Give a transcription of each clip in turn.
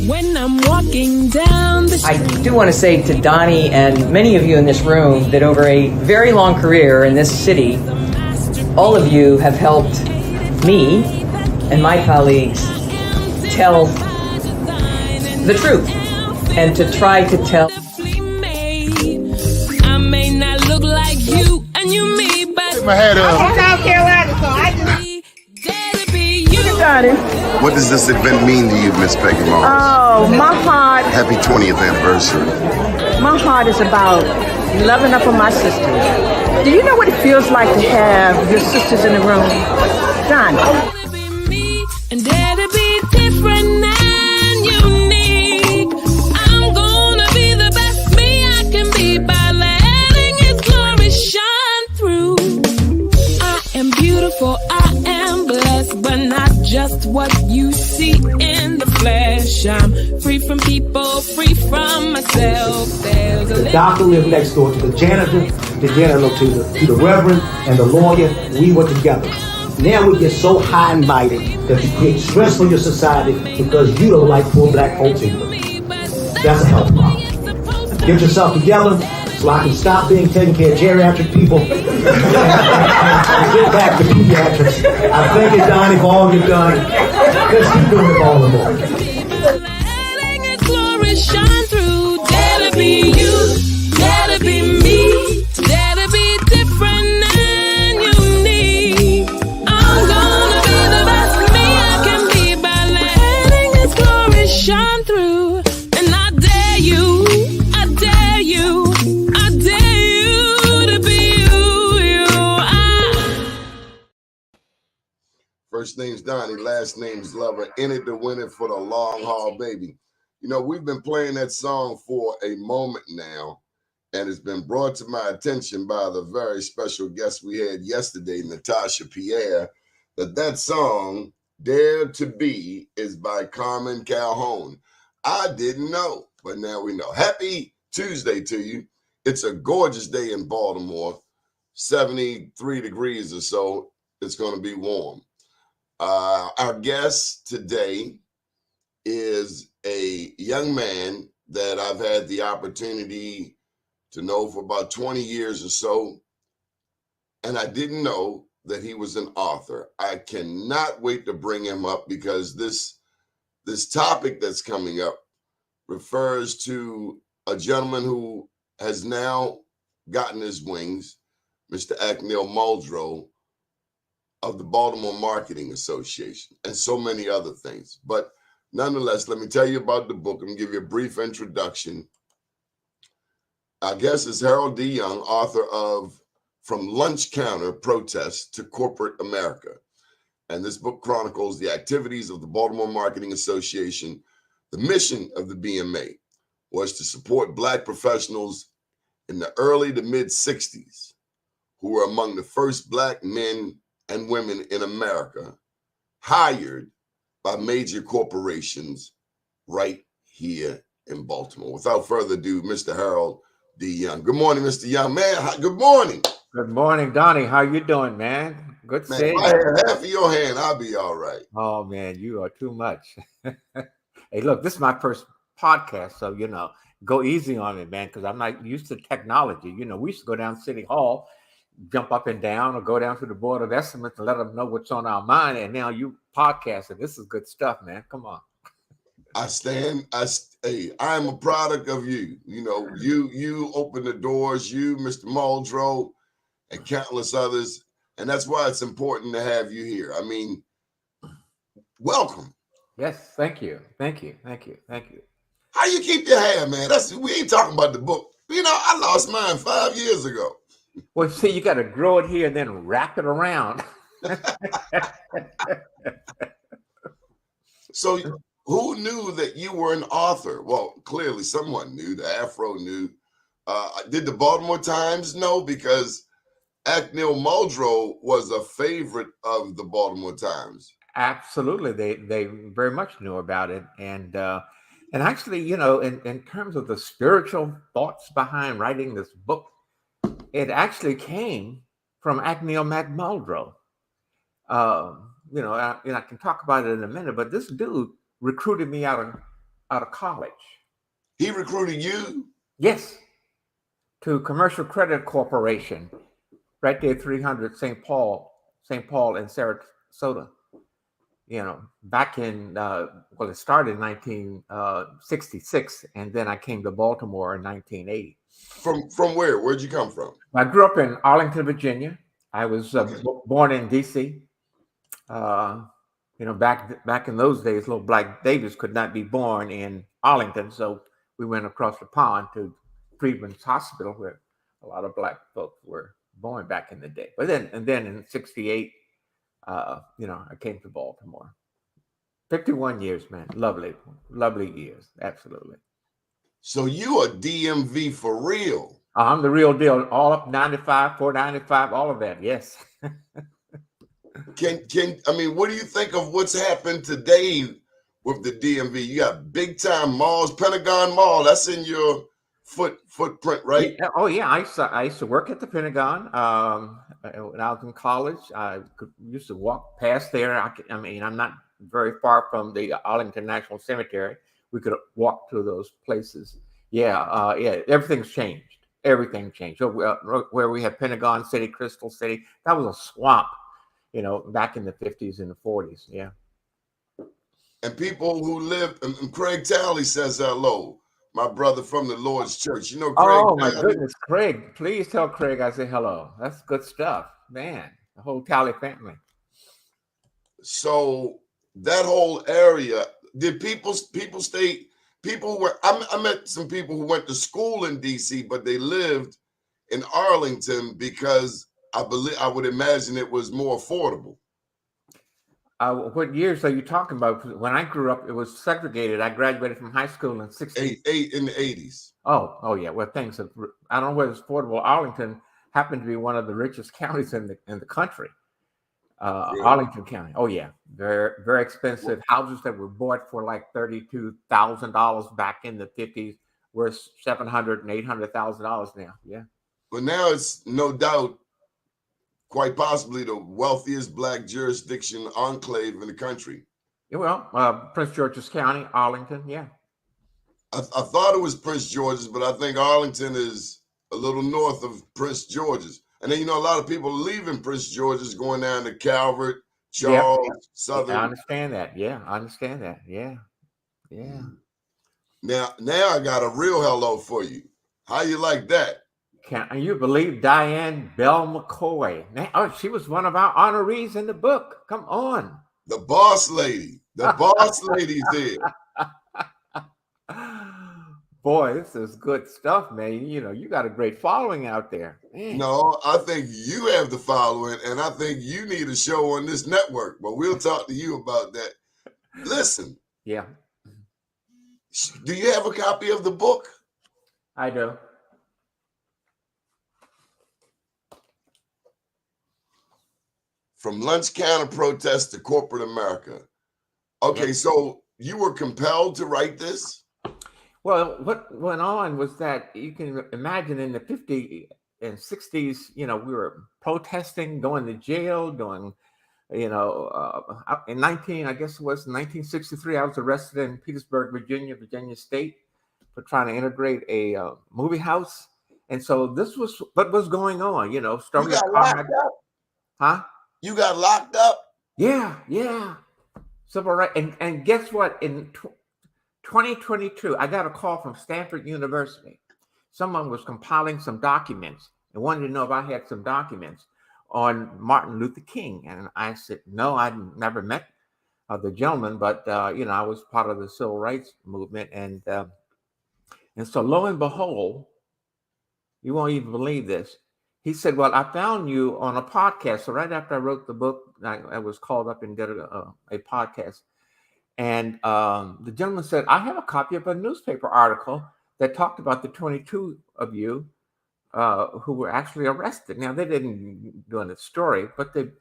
When I'm walking down the street. I do want to say to Doni and many of you in this room that over a very long career in this city, all of you have helped me and my colleagues tell the truth and to try to tell. I may not look like you and you me, but my head up. I'm South Carolina, so I just What does this event mean to you, Miss Peggy Morris? Oh, my heart. Happy 20th anniversary. My heart is about loving up on my sisters. Do you know what it feels like to have your sisters in the room? John. and dare to be different and unique. I'm gonna be the best me I can be by letting His glory shine through. I am beautiful, I am blessed, but not just what you see in the flesh. I'm free from people, free from myself. There's a The doctor lived next door to the janitor, to the reverend, and the lawyer. We were together. Now we get so high and mighty that you create stress for your society because you don't like poor black folks either. That's a health problem. Get yourself together so I can stop being taking care of geriatric people and get back to pediatrics. I thank you, Doni, for all you've done. Let's keep doing it all the more. letting His glory shine through. Dare to be you, dare to be me, dare to be different and unique. I'm gonna be the best me I can be by letting His glory shine through. And I dare you, I dare you, I dare you to be you. First name's Doni, last name's Lover. In it to win it for the long haul, baby. You know, we've been playing that song for a moment now, and it's been brought to my attention by the very special guest we had yesterday, Natasha Pierre, that song, Dare to Be, is by Carmen Calhoun. I didn't know, but now we know. Happy Tuesday to you. It's a gorgeous day in Baltimore, 73 degrees or so. It's going to be warm. Our guest today is a young man that I've had the opportunity to know for about 20 years or so, and I didn't know that he was an author. I cannot wait to bring him up because this topic that's coming up refers to a gentleman who has now gotten his wings, Mr. Akneil Muldrow of the Baltimore Marketing Association, and so many other things. But nonetheless, let me tell you about the book. I'm going to give you a brief introduction. Our guest is Harold D. Young, author of From Lunch Counter Protests to Corporate America. And this book chronicles the activities of the Baltimore Marketing Association. The mission of the BMA was to support Black professionals in the early to mid-60s who were among the first Black men and women in America hired by major corporations right here in Baltimore. Without further ado, Mr. Harold D. Young. Good morning, Mr. Young. Man, good morning. Good morning, Doni. How you doing, man? Good Man, seeing if I you. had half of your hand, I'll be all right. Oh, man, you are too much. Hey, look, this is my first podcast, so, go easy on me, man, because I'm not used to technology. We used to go down City Hall, jump up and down, or go down to the Board of Estimates and let them know what's on our mind, and now you podcasting. This is good stuff, man. Come on. I am a product of you. You open the doors, you, Mr. Muldrow, and countless others. And that's why it's important to have you here. I mean, welcome. Yes, thank you. Thank you. How you keep your hair, man? We ain't talking about the book. I lost mine 5 years ago. Well, see, you got to grow it here and then wrap it around. So who knew that you were an author? Well, clearly someone knew. The Afro knew. Did the Baltimore Times know? Because Akneil Muldrow was a favorite of the Baltimore Times. Absolutely, they very much knew about it, and actually, in terms of the spiritual thoughts behind writing this book, it actually came from Akneil Muldrow. I can talk about it in a minute, but this dude recruited me out out of college. He recruited you? Yes, to Commercial Credit Corporation, right there, 300 St. Paul in Sarasota. Back in it started in 1966, and then I came to Baltimore in 1980. From where? Where'd you come from? I grew up in Arlington, Virginia. I was born in D.C. Back in those days, little black babies could not be born in Arlington, so we went across the pond to Freedman's Hospital, where a lot of black folks were born back in the day. But then in '68, I came to Baltimore. 51 years, man. Lovely years. Absolutely. So you are DMV for real? I'm the real deal. All up 95, 495, all of that. Yes. What do you think of what's happened today with the DMV? You got big time malls, Pentagon Mall. That's in your footprint, right? Yeah. Oh yeah, I used to work at the Pentagon. When I was in college, I used to walk past there. I'm not very far from the Arlington National Cemetery. We could walk to those places. Yeah. Everything's changed. Everything changed. So where we have Pentagon City, Crystal City, that was a swamp. Back in the 50s and the 40s. Yeah. And people who live, and Craig Talley says hello, my brother from the Lord's Church. Craig. Oh my goodness, Craig! Please tell Craig I say hello. That's good stuff, man. The whole Talley family. So that whole area, did people stay? People were. I met some people who went to school in D.C., but they lived in Arlington because I would imagine it was more affordable. What years are you talking about? When I grew up, it was segregated. I graduated from high school in '68. In the 80s. Oh yeah. Well, things have. I don't know whether it's affordable. Arlington happened to be one of the richest counties in the country. Really? Arlington County. Oh yeah, very very expensive houses that were bought for like $32,000 back in the 50s, worth $700,000 and $800,000 now. Yeah. But now it's no doubt quite possibly the wealthiest black jurisdiction enclave in the country. Yeah, well, Prince George's County, Arlington, yeah. I thought it was Prince George's, but I think Arlington is a little north of Prince George's. And then, a lot of people are leaving Prince George's, going down to Calvert, Charles, Southern. I understand that. Yeah, I understand that. Yeah. Yeah. Now I got a real hello for you. How you like that? Can you believe Diane Bell McCoy? She was one of our honorees in the book. Come on. The boss lady. The boss lady's here. Boy, this is good stuff, man. You got a great following out there. Man. No, I think you have the following, and I think you need a show on this network, but we'll talk to you about that. Listen. Yeah. Do you have a copy of the book? I do. From lunch counter protests to corporate America. Okay, Yep. So you were compelled to write this? Well, what went on was that you can imagine in the 50s and 60s, we were protesting, going to jail, in 1963, I was arrested in Petersburg, Virginia State, for trying to integrate a movie house. And so this was what was going on, starting. You got locked up? Huh? You got locked up? Yeah. Civil rights. And guess what? In 2022, I got a call from Stanford University. Someone was compiling some documents and wanted to know if I had some documents on Martin Luther King. And I said, no, I'd never met the gentleman, but, I was part of the civil rights movement. And so lo and behold, you won't even believe this. He said, well, I found you on a podcast. So right after I wrote the book, I was called up and did a podcast. And the gentleman said, I have a copy of a newspaper article that talked about the 22 of you who were actually arrested. Now, they didn't do a story, but the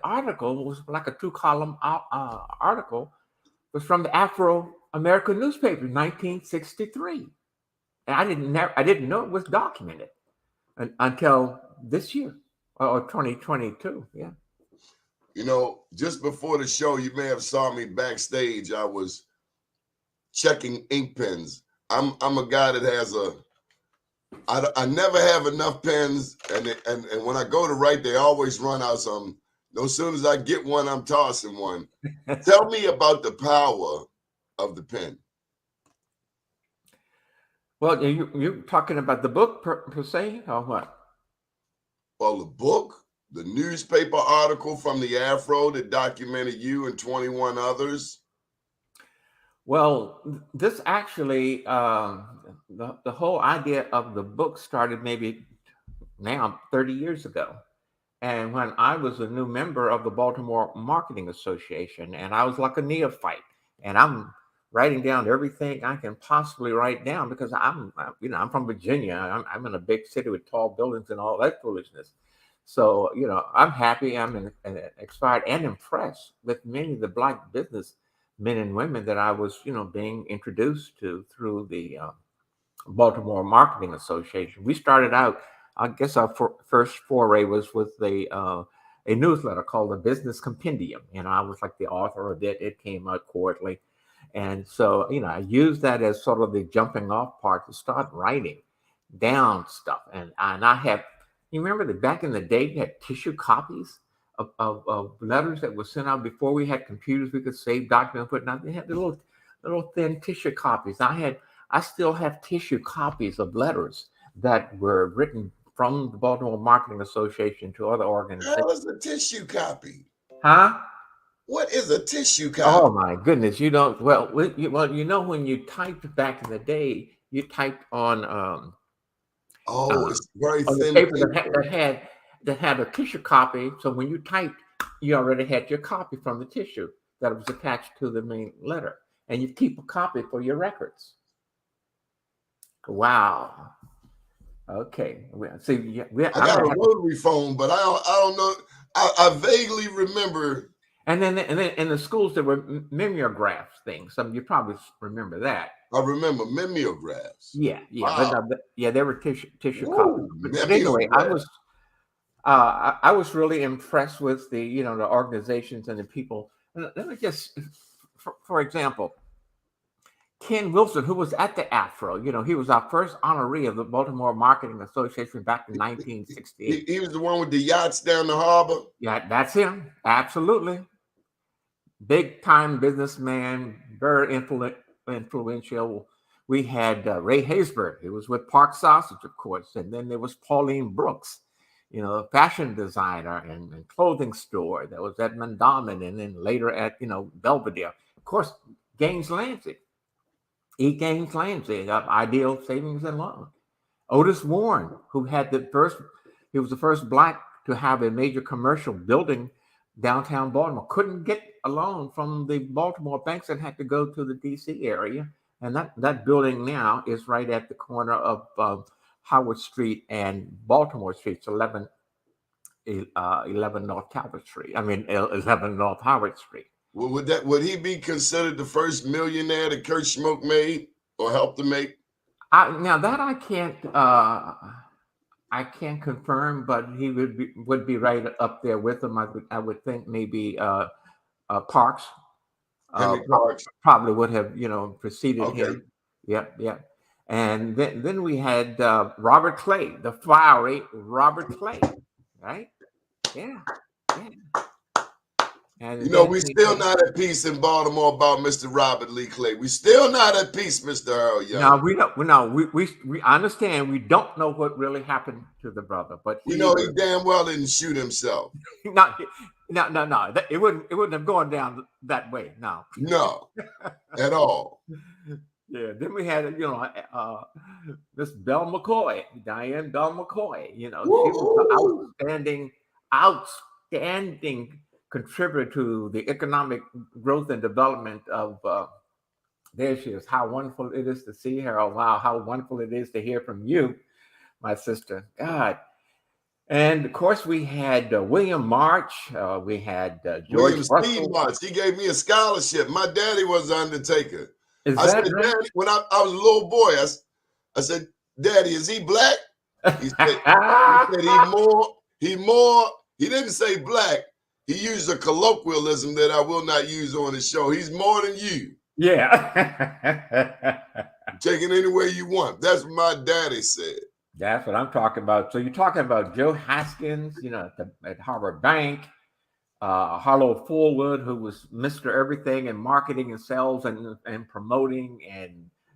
article was like a 2-column article. It was from the Afro-American newspaper, 1963. And I didn't know it was documented until this year, or 2022. Yeah. Just before the show, you may have saw me backstage. I was checking ink pens. I'm a guy that has I never have enough pens, and when I go to write, they always run out. So no sooner as I get one, I'm tossing one. Tell me about the power of the pen. Well, you talking about the book per se, or what? Well, the book, the newspaper article from the Afro that documented you and 21 others. Well, this actually, the whole idea of the book started maybe now 30 years ago. And when I was a new member of the Baltimore Marketing Association, and I was like a neophyte, and I'm writing down everything I can possibly write down because I'm from Virginia. I'm in a big city with tall buildings and all that foolishness. So, I'm happy. I'm excited and impressed with many of the Black business men and women that I was, being introduced to through the Baltimore Marketing Association. We started out, I guess our first foray was with a newsletter called the Business Compendium. I was like the author of it. It came out quarterly. And so, I used that as sort of the jumping off part to start writing down stuff. And I have, you remember that back in the day, you had tissue copies of letters that were sent out before we had computers. We could save documents, put out. They had the little thin tissue copies. I still have tissue copies of letters that were written from the Baltimore Marketing Association to other organizations. What is a tissue copy? Huh? What is a tissue copy? Oh my goodness! You don't. Well, when you typed back in the day, you typed on it's very on the thin paper that had a tissue copy. So when you typed, you already had your copy from the tissue that was attached to the main letter, and you keep a copy for your records. Wow. Okay. See, I got a rotary phone, but I don't know. I vaguely remember. And then in the schools there were mimeographs things. You probably remember that. I remember mimeographs. Yeah. Wow. But there were tissue copies. But anyway, I was really impressed with the the organizations and the people. And let me just, for example, Ken Wilson, who was at the Afro, he was our first honoree of the Baltimore Marketing Association back in 1968. He was the one with the yachts down the harbor. Yeah, that's him. Absolutely. Big time businessman, very influential. We had Ray Haysbert. He was with Park Sausage, of course. And then there was Pauline Brooks, a fashion designer and clothing store that was at Mondawmin, and then later at, Belvedere. Of course, Gaines Lansing. Gaines Lansing of Ideal Savings and Loan. Otis Warren, who had he was the first Black to have a major commercial building downtown Baltimore. Couldn't get a loan from the Baltimore banks and had to go to the DC area. And that building now is right at the corner of Howard Street and Baltimore Street. It's 11 North Calvert Street. 11 North Howard Street. Well, would he be considered the first millionaire that Kurt Schmoke made or helped to make? Now that I can't confirm, but he would be right up there with him. I would think maybe Parks. Parks probably would have preceded him. Yeah. And then we had Robert Clay, the fiery Robert Clay, right? Yeah. And we still not at peace in Baltimore about Mr. Robert Lee Clay. We still not at peace, Mr. Earl Young. No, we don't. We understand. We don't know what really happened to the brother, but he damn well didn't shoot himself. No. It wouldn't have gone down that way. No, at all. Yeah. Then we had this Belle McCoy, Diane Belle McCoy. She was an outstanding contributor to the economic growth and development of there she is. How wonderful it is to see her. Oh, wow, how wonderful it is to hear from you, my sister. God. And of course we had William March. We had George Steve March. He gave me a scholarship. My daddy was an undertaker. I said, right? Daddy, when I was a little boy, I said, Daddy, is he Black? He said he didn't say Black. He used a colloquialism that I will not use on the show. He's more than you. Yeah. Take it anywhere you want. That's what my daddy said. That's what I'm talking about. So you're talking about Joe Haskins, at Harvard Bank, Harlow Fullwood, who was Mr. Everything in marketing and sales and promoting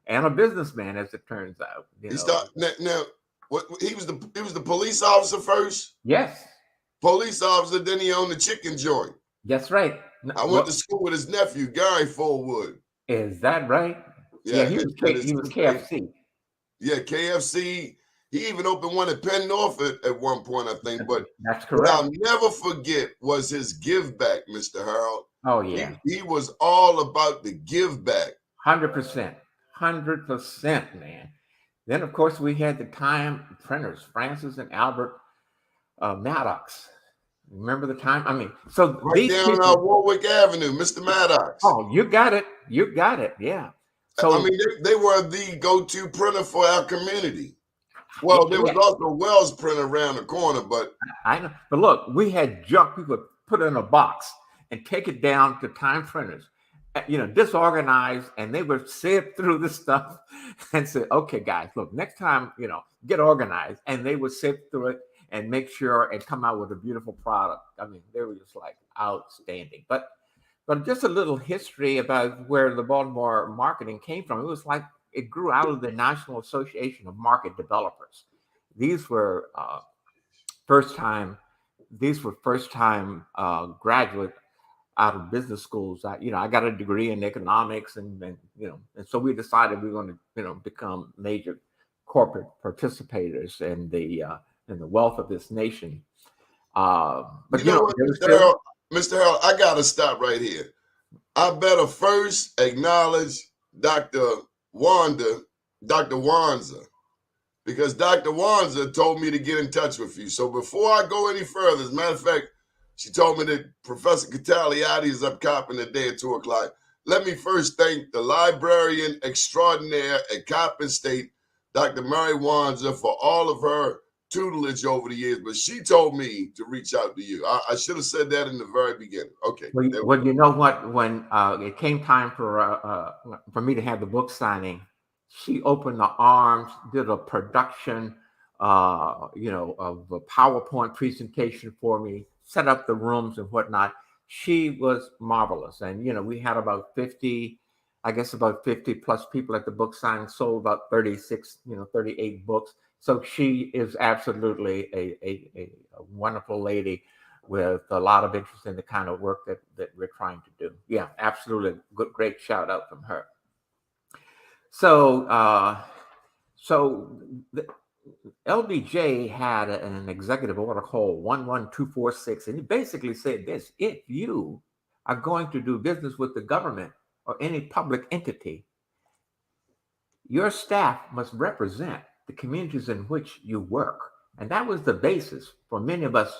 and a businessman, as it turns out. He started now. What he was the police officer first. Yes, Police officer, then he owned the chicken joint. that's right. I went to school with his nephew, Gary Fullwood. Is that right? Yeah, he was KFC. Yeah, KFC. He even opened one at Penn Norfolk at one point, I think. But that's what correct. I'll never forget was his give back, Mr. Harold. Oh yeah, he was all about the give back. 100%, man. Then of course we had the Time printers, Francis and Albert Maddox. Remember the Time? I mean, so Right these down people, Warwick Avenue, Mr. Maddox. Oh, you got it. Yeah. So I mean, they were the go-to printer for our community. Well, there was also a Wells printer around the corner, but I know. But look, we had junk we would put in a box and take it down to Time printers, disorganized, and they would sift through this stuff and say, "Okay, guys, look, next time, get organized." And they would sift through it and make sure and come out with a beautiful product. I mean, they were just like outstanding. But just a little history about where the Baltimore marketing came from. It was like it grew out of the National Association of Market Developers. These were first-time graduate out of business schools. I got a degree in economics, and so we decided we were going to become major corporate participators in the wealth of this nation. But Mr. Harold, I got to stop right here. I better first acknowledge Dr. Wanza, because Dr. Wanza told me to get in touch with you. So before I go any further, as a matter of fact, she told me that Professor Cataliati is up Coppin today at 2 o'clock. Let me first thank the librarian extraordinaire at Coppin State, Dr. Mary Wanza, for all of her tutelage over the years, but she told me to reach out to you. I should have said that in the very beginning. Okay. Well, you know what? When it came time for me to have the book signing, she opened the arms, did a production, of a PowerPoint presentation for me, set up the rooms and whatnot. She was marvelous, and we had about 50 plus people at the book signing. Sold about 38 books. So she is absolutely a wonderful lady with a lot of interest in the kind of work that we're trying to do. Yeah, absolutely. Great shout out from her. So, the LBJ had an executive order called 11246, and it basically said this: if you are going to do business with the government or any public entity, your staff must represent the communities in which you work. And that was the basis for many of us,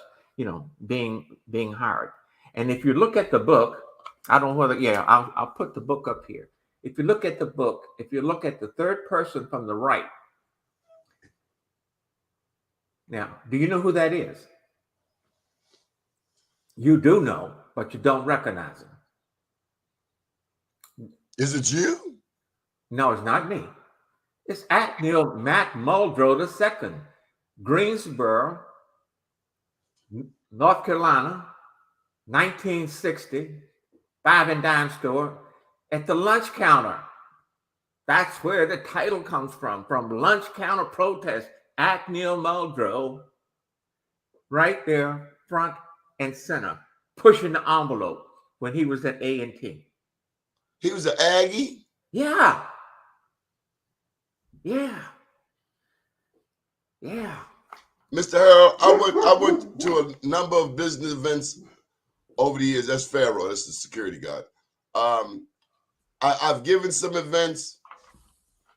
being hired. And if you look at the book, I don't know whether, I'll put the book up here. If you look at the book, if you look at the third person from the right, now, do you know who that is? You do know, but you don't recognize him. Is it you? No, it's not me. It's Atnil Matt Muldrow II, Greensboro, North Carolina, 1960, 5 and dime store at the lunch counter. That's where the title comes from lunch counter protest. Atnil Muldrow, right there, front and center, pushing the envelope when he was at A&T. He was an Aggie? Yeah. Mr. Harold, I went to a number of business events over the years. That's Pharaoh. That's the security guard. I've given some events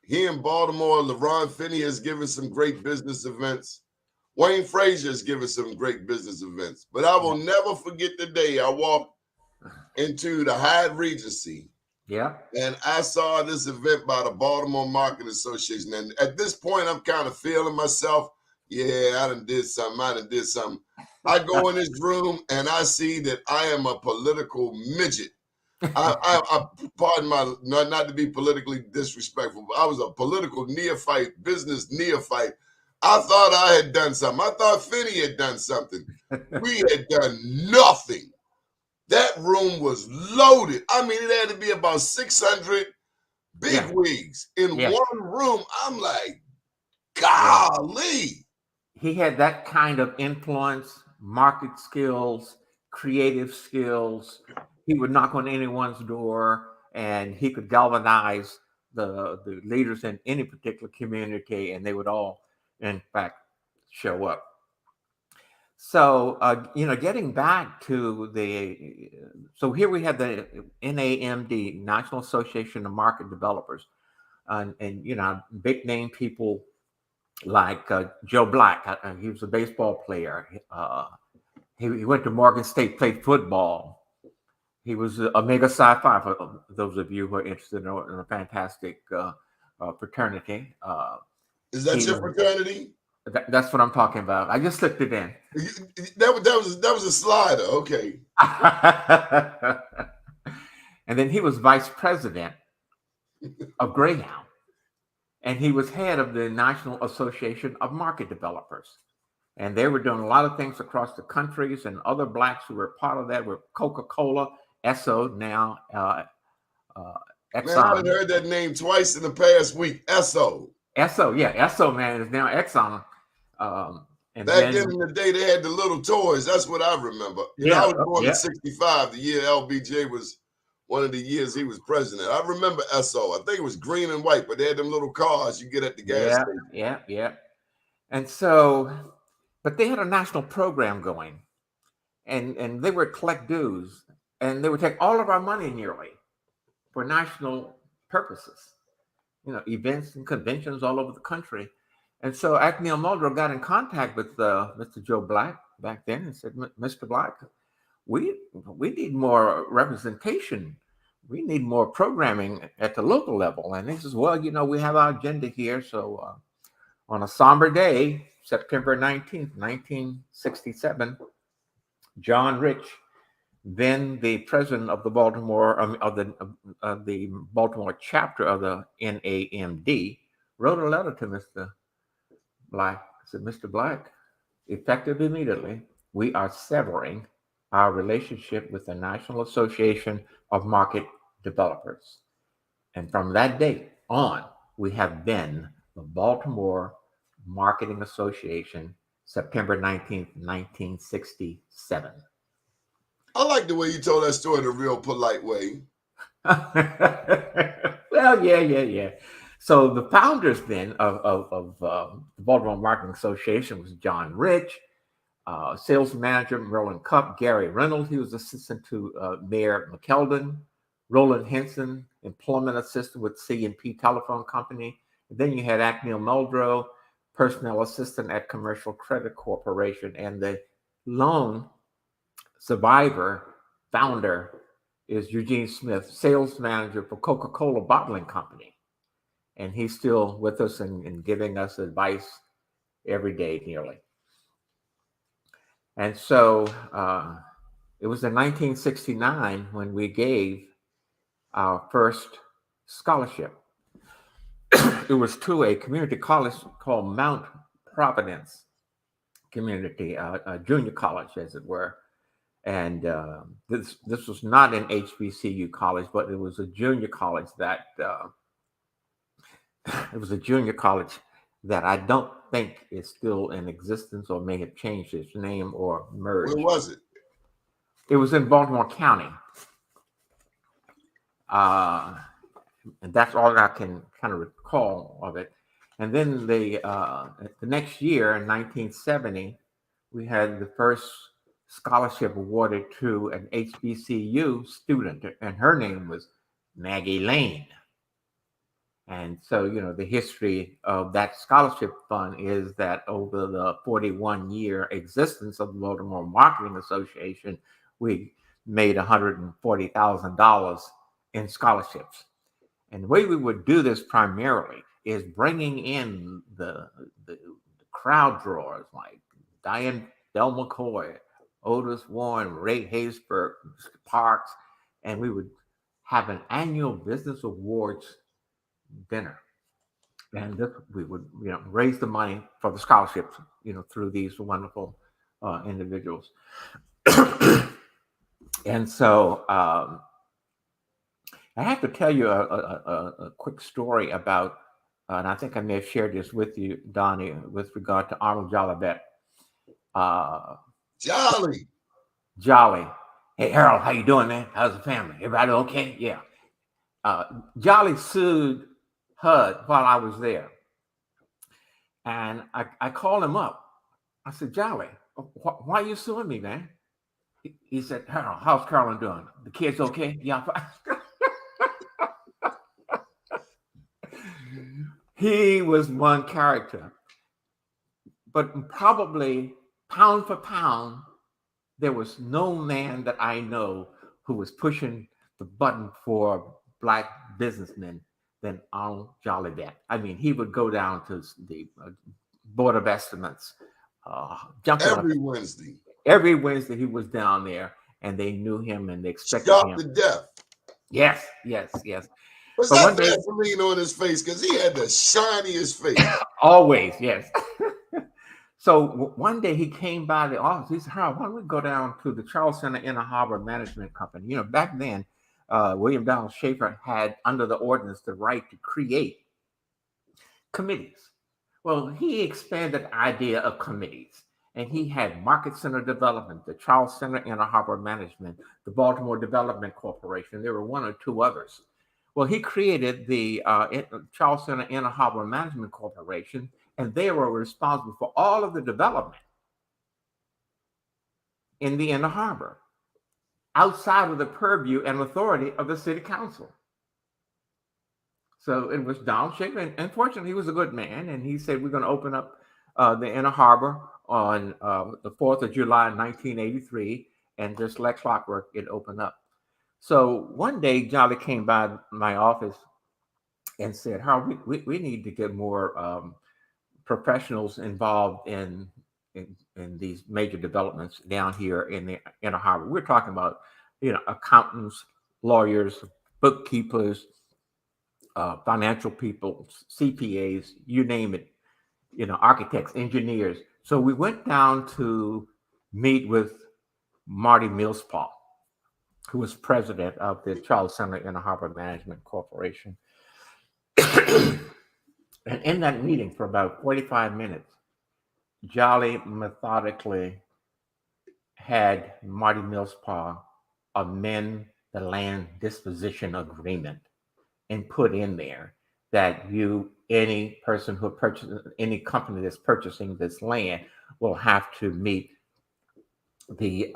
here in Baltimore. LaRon Finney has given some great business events. Wayne Frazier has given some great business events. But I will never forget the day I walked into the Hyatt Regency. Yeah. And I saw this event by the Baltimore Marketing Association. And at this point, I'm kind of feeling myself. Yeah, I done did something. I go in this room and I see that I am a political midget. I pardon my not to be politically disrespectful, but I was a political neophyte, business neophyte. I thought I had done something. I thought Finney had done something. We had done nothing. That room was loaded. I mean, it had to be about 600 big wigs in one room. I'm like, golly. He had that kind of influence, market skills, creative skills. He would knock on anyone's door, and he could galvanize the leaders in any particular community, and they would all, in fact, show up. So, getting back to so here we have the NAMD, National Association of Market Developers, and big name people like Joe Black. He was a baseball player. He went to Morgan State, played football. He was Omega Psi Phi, for those of you who are interested in a fantastic fraternity. Is that your fraternity? That's what I'm talking about. I just slipped it in. That was a slider. Okay. And then he was vice president of Greyhound. And he was head of the National Association of Market Developers. And they were doing a lot of things across the countries, and other blacks who were part of that were Coca-Cola, Esso, now Exxon. Man, I've heard that name twice in the past week. Esso. Esso, man, is now Exxon. And back then in the day, they had the little toys. That's what I remember. I was born in 65, the year LBJ was one of the years he was president. I remember Esso. I think it was green and white, but they had them little cars you get at the gas station. Yeah. And so, but they had a national program going, and they would collect dues, and they would take all of our money nearly for national purposes, events and conventions all over the country. And so Acme Muldrow got in contact with Mr. Joe Black back then and said, Mr. Black, we need more representation. We need more programming at the local level. And he says, well, we have our agenda here. So on a somber day, September 19th, 1967, John Rich, then the president of the Baltimore, the Baltimore chapter of the NAMD, wrote a letter to Mr. Black. I said, Mr. Black, effective immediately, we are severing our relationship with the National Association of Market Developers. And from that date on, we have been the Baltimore Marketing Association, September 19th, 1967. I like the way you told that story in a real polite way. Well, yeah. So the founders then of the Baltimore Marketing Association was John Rich, sales manager Roland Cupp, Gary Reynolds, he was assistant to Mayor McKeldin, Roland Henson, employment assistant with C&P Telephone Company. And then you had Acme Muldrow, personnel assistant at Commercial Credit Corporation, and the lone survivor founder is Eugene Smith, sales manager for Coca-Cola Bottling Company. And he's still with us and giving us advice every day nearly. And so it was in 1969 when we gave our first scholarship. It was to a community college called Mount Providence Community, a junior college, as it were. And this was not an HBCU college, but it was a junior college that I don't think is still in existence or may have changed its name or merged. Where was it? It was in Baltimore County. And that's all I can kind of recall of it. And then the next year, in 1970, we had the first scholarship awarded to an HBCU student, and her name was Maggie Lane. And so, the history of that scholarship fund is that over the 41-year existence of the Baltimore Marketing Association, we made $140,000 in scholarships. And the way we would do this primarily is bringing in the crowd drawers like Diane Del McCoy, Otis Warren, Ray Haysbert, Mr. Parks, and we would have an annual business awards dinner. And this, we would, raise the money for the scholarships, through these wonderful individuals. And so I have to tell you a quick story about, and I think I may have shared this with you, Donnie, with regard to Arnold Jolivet. Jolly. Hey, Harold, how you doing, man? How's the family? Everybody okay? Yeah. Jolly sued HUD while I was there. And I called him up. I said, Jolly, why are you suing me, man? He said, Harold, how's Carolyn doing? The kids okay? Yeah. He was one character. But probably pound for pound, there was no man that I know who was pushing the button for Black businessmen than Arnold Jolivet. I mean, he would go down to the Board of Estimates, jumping every Wednesday. Every Wednesday he was down there, and they knew him and they expected Shot him. to death. Yes. Was that Vaseline on his face? Because he had the shiniest face. Always, yes. So one day he came by the office. He said, Harold, why don't we go down to the Charles Center Inner Harbor Management Company? Back then, William Donald Schaefer had, under the ordinance, the right to create committees. Well, he expanded the idea of committees. And he had Market Center Development, the Charles Center Inner Harbor Management, the Baltimore Development Corporation. There were one or two others. Well, he created the Charles Center Inner Harbor Management Corporation, and they were responsible for all of the development in the Inner Harbor, outside of the purview and authority of the city council. So it was Donald Schaefer, and fortunately, he was a good man, and he said, we're going to open up the Inner Harbor on the 4th of July, 1983, and just like clockwork, it opened up. So one day, Jolly came by my office and said, Harold, we need to get more professionals involved in these major developments down here in the Inner Harbor. We're talking about, accountants, lawyers, bookkeepers, financial people, CPAs, you name it, architects, engineers. So we went down to meet with Marty Millspaw, who was president of the Charles Center Inner Harbor Management Corporation. And in that meeting for about 45 minutes, Jolly methodically had Marty Millspaw amend the land disposition agreement and put in there that any person who purchases, any company that's purchasing this land will have to meet the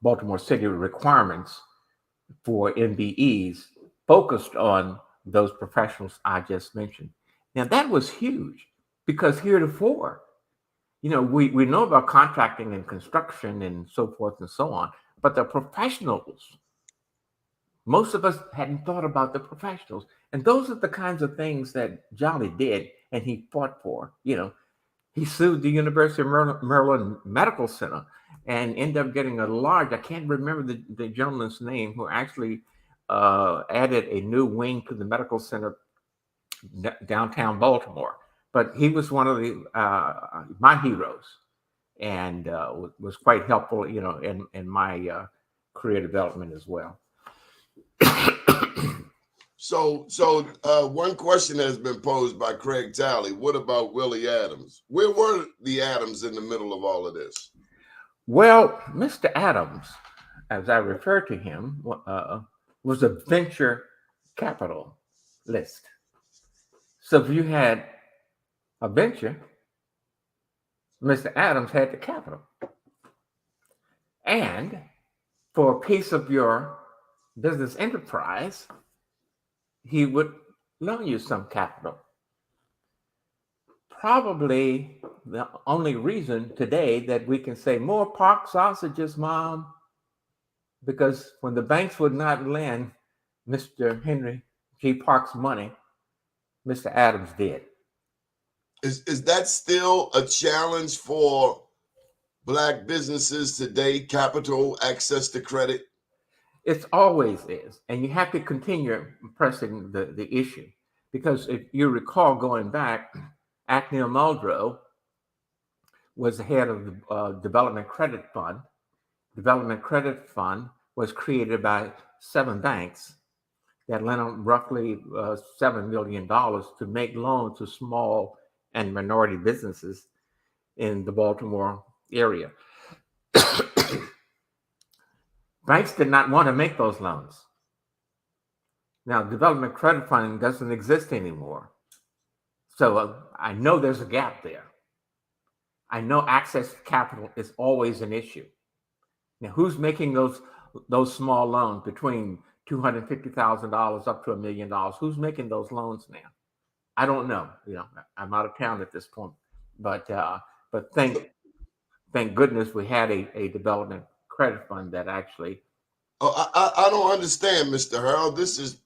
Baltimore City requirements for MBEs focused on those professionals I just mentioned. Now that was huge because heretofore, we know about contracting and construction and so forth and so on, but the professionals, most of us hadn't thought about the professionals. And those are the kinds of things that Jolly did and he fought for. He sued the University of Maryland Medical Center and ended up getting a large, I can't remember the gentleman's name, who actually added a new wing to the medical center downtown Baltimore. But he was one of my heroes and was quite helpful, in my career development as well. So one question has been posed by Craig Talley. What about Willie Adams? Where were the Adams in the middle of all of this? Well, Mr. Adams, as I refer to him, was a venture capitalist. So if you had a venture, Mr. Adams had the capital. And for a piece of your business enterprise, he would loan you some capital. Probably the only reason today that we can say more pork sausages, Mom, because when the banks would not lend Mr. Henry G. Park's money, Mr. Adams did. Is that still a challenge for Black businesses today, capital, access to credit? It's always is. And you have to continue pressing the issue. Because if you recall going back, Acneal Muldrow was the head of the Development Credit Fund. Development Credit Fund was created by 7 banks that lent them roughly $7 million to make loans to small and minority businesses in the Baltimore area. Banks did not want to make those loans. Now, Development Credit Fund doesn't exist anymore. So I know there's a gap there. I know access to capital is always an issue. Now, who's making those small loans between $250,000 up to $1 million? Who's making those loans now? I don't know. I'm out of town at this point. But thank goodness we had a development credit fund that actually. Oh, I don't understand, Mr. Harold. This is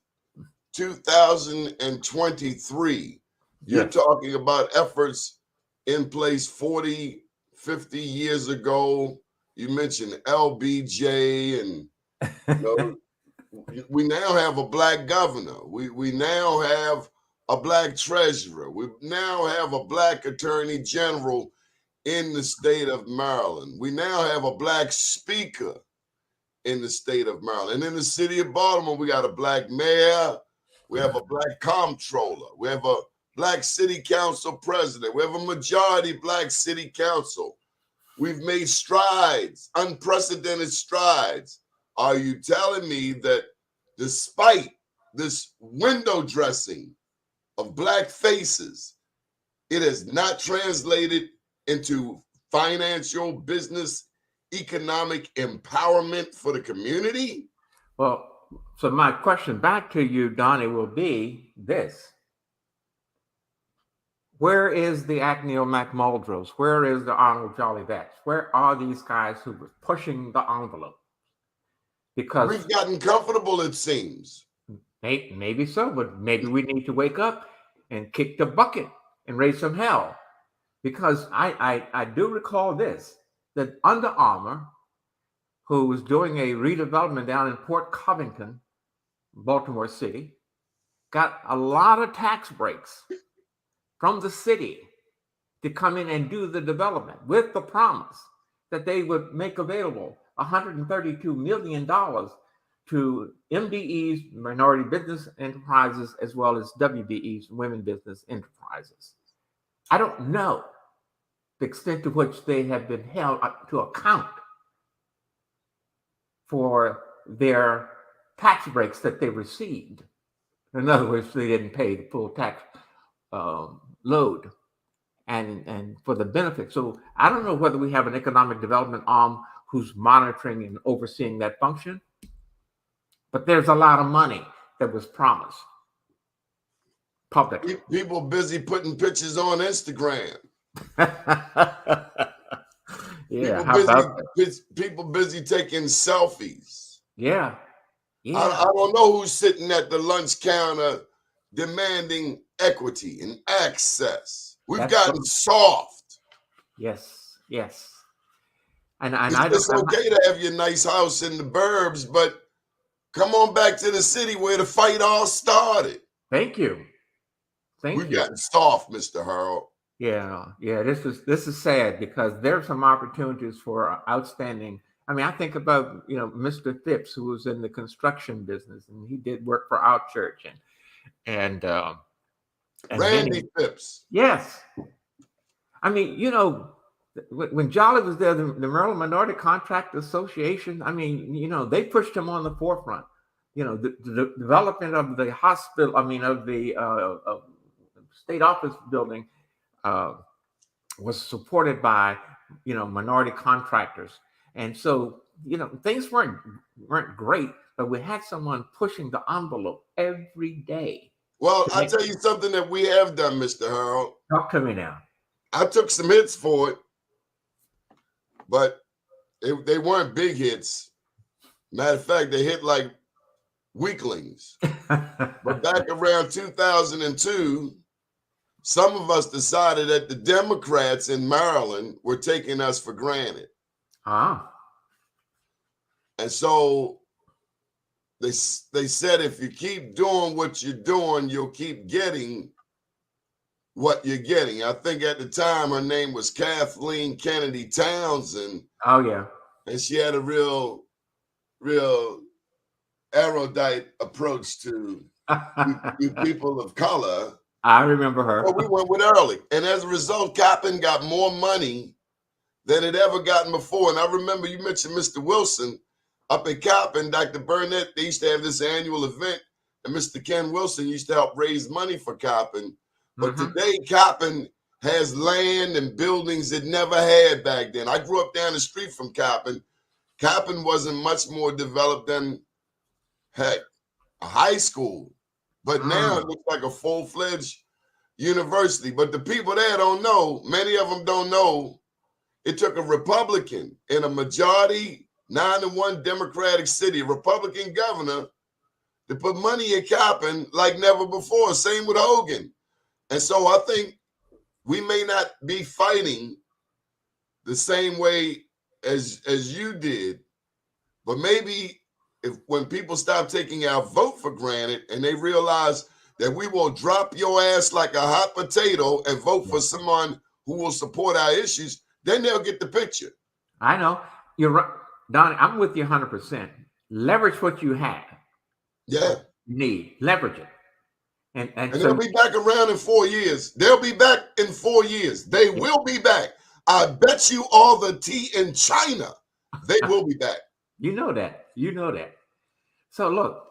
2023. You're Yes. talking about efforts in place 40, 50 years ago. You mentioned LBJ, and we now have a black governor. We now have a black treasurer. We now have a black attorney general in the state of Maryland. We now have a black speaker in the state of Maryland. And in the city of Baltimore, we got a black mayor. We have a black comptroller. We have a black city council president. We have a majority black city council. We've made strides, unprecedented strides. Are you telling me that despite this window dressing of black faces, it has not translated into financial, business, economic empowerment for the community? Well, so my question back to you, Doni, will be this. Where is the Acneal Muldrows? Where is the Arnold Jollivets? Where are these guys who were pushing the envelope? Because we've gotten comfortable, it seems. Maybe so, but maybe we need to wake up and kick the bucket and raise some hell. Because I do recall this, that Under Armour, who was doing a redevelopment down in Port Covington, Baltimore City, got a lot of tax breaks from the city to come in and do the development with the promise that they would make available $132 million to MBEs, minority business enterprises, as well as WBEs, women business enterprises. I don't know the extent to which they have been held to account for their tax breaks that they received. In other words, they didn't pay the full tax load and for the benefit. So I don't know whether we have an economic development arm who's monitoring and overseeing that function, but there's a lot of money that was promised publicly. People busy putting pictures on Instagram. Yeah, people busy taking selfies. Yeah. I don't know who's sitting at the lunch counter demanding equity and access. We've gotten soft. Yes. And it's okay to have your nice house in the burbs, but come on back to the city where the fight all started. Thank you. We've gotten soft, Mr. Harold. Yeah. This is sad because there's some opportunities for outstanding. I mean, I think about Mr. Phipps, who was in the construction business, and he did work for our church, and Randy Phipps. Yes. I mean, when Jolly was there, the Maryland Minority Contract Association, I mean, they pushed him on the forefront. The development of the hospital, of the state office building was supported by, minority contractors. And so, things weren't great, but we had someone pushing the envelope every day. Well, I'll tell you something that we have done, Mr. Harold. Talk to me now. I took some hits for it, but they weren't big hits. Matter of fact, they hit like weaklings. But back around 2002, some of us decided that the Democrats in Maryland were taking us for granted. Ah. And so they said if you keep doing what you're doing, you'll keep getting what you're getting. I think at the time her name was Kathleen Kennedy Townsend. Oh yeah. And she had a real erudite approach to you people of color. I remember her. Well, we went with Early. And as a result, Coppin got more money than it ever gotten before. And I remember you mentioned Mr. Wilson up in Coppin, Dr. Burnett, they used to have this annual event, and Mr. Ken Wilson used to help raise money for Coppin. But today, Coppin has land and buildings it never had back then. I grew up down the street from Coppin. Coppin wasn't much more developed than, heck, a high school. But now it looks like a full-fledged university. But the people there don't know, many of them don't know, it took a Republican in a majority 9-1 Democratic city, a Republican governor, to put money in Coppin like never before. Same with Hogan. And so I think we may not be fighting the same way as you did, but maybe when people stop taking our vote for granted and they realize that we will drop your ass like a hot potato and vote for someone who will support our issues, then they'll get the picture. I know. You're right. Donnie, I'm with you 100%. Leverage what you have. Yeah. You need. Leverage it. And so, they'll be back around in 4 years. They'll be back in 4 years. They will be back. I bet you all the tea in China, they will be back. You know that. You know that. So look,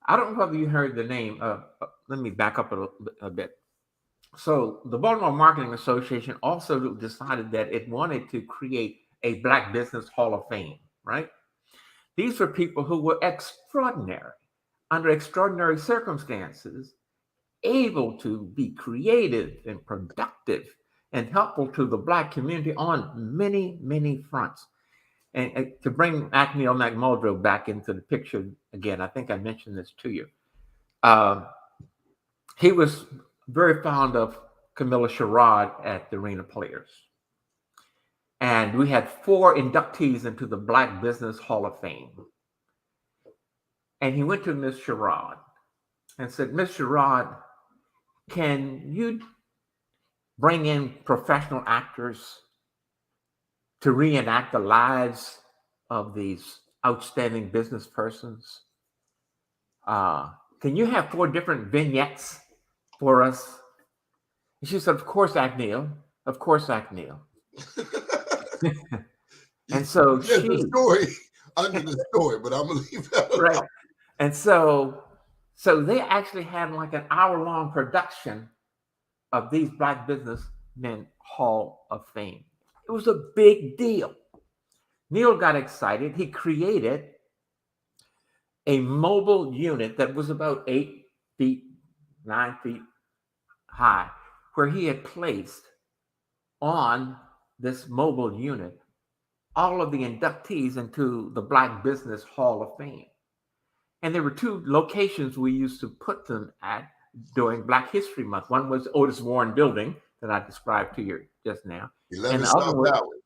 I don't know whether you heard the name. Let me back up a bit. So the Baltimore Marketing Association also decided that it wanted to create a Black Business Hall of Fame, right? These were people who were extraordinary, under extraordinary circumstances, able to be creative and productive and helpful to the Black community on many, many fronts. And to bring Neil McMuldrow back into the picture again, I think I mentioned this to you. He was very fond of Camilla Sherrod at the Arena Players. And we had 4 inductees into the Black Business Hall of Fame. And he went to Miss Sherrod and said, Miss Sherrod, can you bring in professional actors to reenact the lives of these outstanding business persons? Can you have 4 different vignettes for us? And she said, of course, Neil. Of course, Neil. And so the story under the story, but I'm gonna leave that alone. Right. And so they actually had like an hour-long production of these Black Businessmen Hall of Fame. It was a big deal. Neil got excited. He created a mobile unit that was about 8 feet, 9 feet high, where he had placed on this mobile unit all of the inductees into the Black Business Hall of Fame. And there were 2 locations we used to put them at during Black History Month. One was Otis Warren Building that I described to you just now. 11 and the South other was, Valley.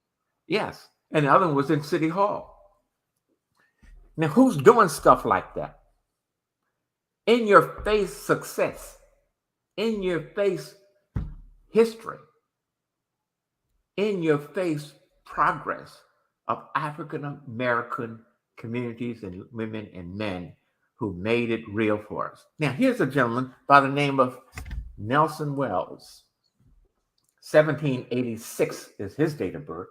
yes, and the other one was in City Hall. Now, who's doing stuff like that? In your face success, in your face history, in your face progress of African American communities and women and men who made it real for us. Now, here's a gentleman by the name of Nelson Wells. 1786 is his date of birth.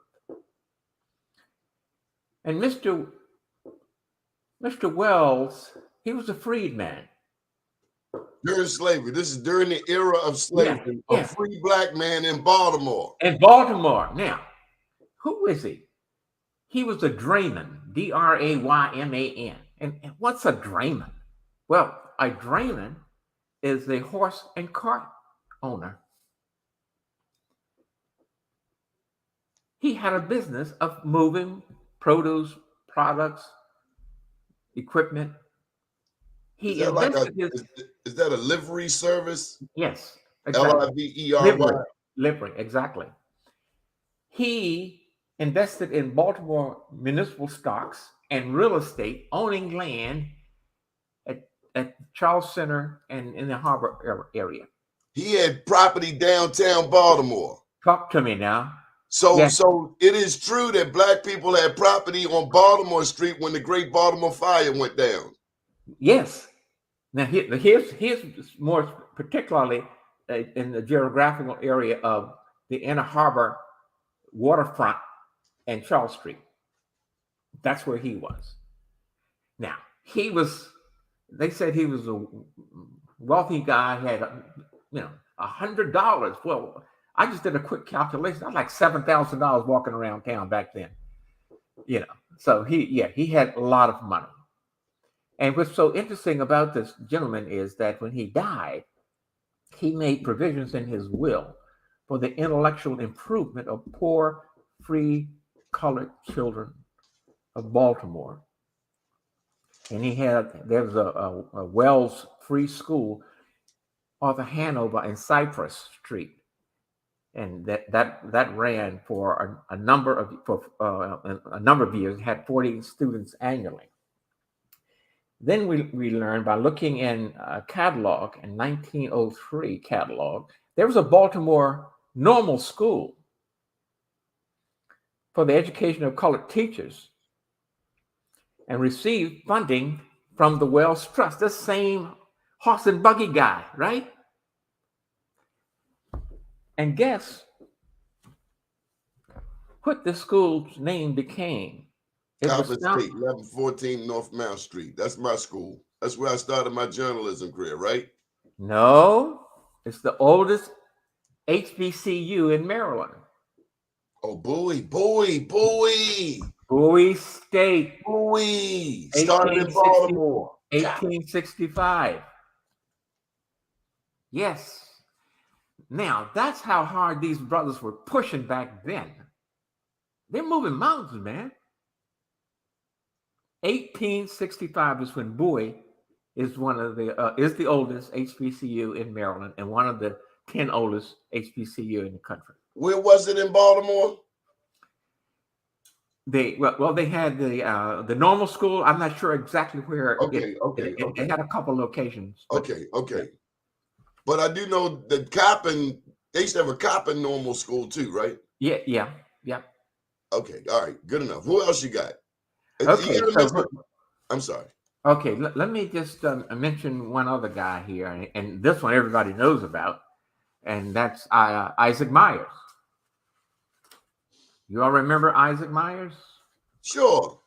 And Mr. Wells, he was a freedman. During slavery. This is during the era of slavery. A free Black man in Baltimore. In Baltimore. Now, who is he? He was a drayman, D-R-A-Y-M-A-N. And what's a drayman? Well, a drayman is a horse and cart owner. He had a business of moving produce, products, equipment. He is that a livery service? Yes. Exactly. L-I-V-E-R-Y. Livery, exactly. He invested in Baltimore municipal stocks and real estate, owning land at Charles Center and in the harbor area. He had property downtown Baltimore. Talk to me now. So, Yes. so it is true that black people had property on Baltimore Street when the Great Baltimore Fire went down. Yes. Now here's more particularly in the geographical area of the Inner Harbor waterfront and Charles Street. That's where he was. Now they said he was a wealthy guy, had $100. Well, I just did a quick calculation. That's like $7,000 walking around town back then. So he had a lot of money. And what's so interesting about this gentleman is that when he died, he made provisions in his will for the intellectual improvement of poor, free, colored children of Baltimore. And there was a Wells Free School off of Hanover and Cypress Street. And that ran for a number of years, had 40 students annually. Then we learned by looking in a catalog, in 1903 catalog, there was a Baltimore normal school for the education of colored teachers and received funding from the Wells Trust, the same horse and buggy guy, right? And guess what the school's name became? Coppin State, 1114 North Mount Street. That's my school. That's where I started my journalism career, right? No, it's the oldest HBCU in Maryland. Oh, Bowie State. Bowie. Started in Baltimore. 1865. Yes. Now, that's how hard these brothers were pushing back then. They're moving mountains, man. 1865 is when Bowie is is the oldest HBCU in Maryland and one of the 10 oldest HBCU in the country. Where was it in Baltimore? They had the normal school. I'm not sure exactly where. Okay. They had a couple locations. Okay. But I do know that Coppin, they used to have a Coppin normal school too, right? Yeah. Okay, all right, good enough. Who else you got? Okay, I'm sorry. Okay, let me just mention one other guy here, and this one everybody knows about, and that's Isaac Myers. You all remember Isaac Myers? Sure.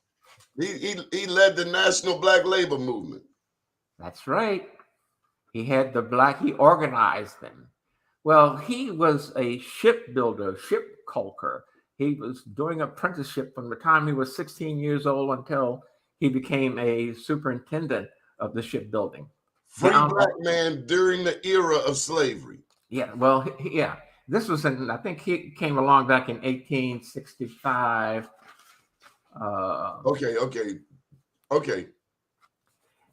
He led the National Black Labor Movement. That's right. He organized them. Well, he was a shipbuilder, ship caulker. He was doing apprenticeship from the time he was 16 years old until he became a superintendent of the shipbuilding. Free black man during the era of slavery. Yeah, well, yeah. This was I think he came along back in 1865. Okay.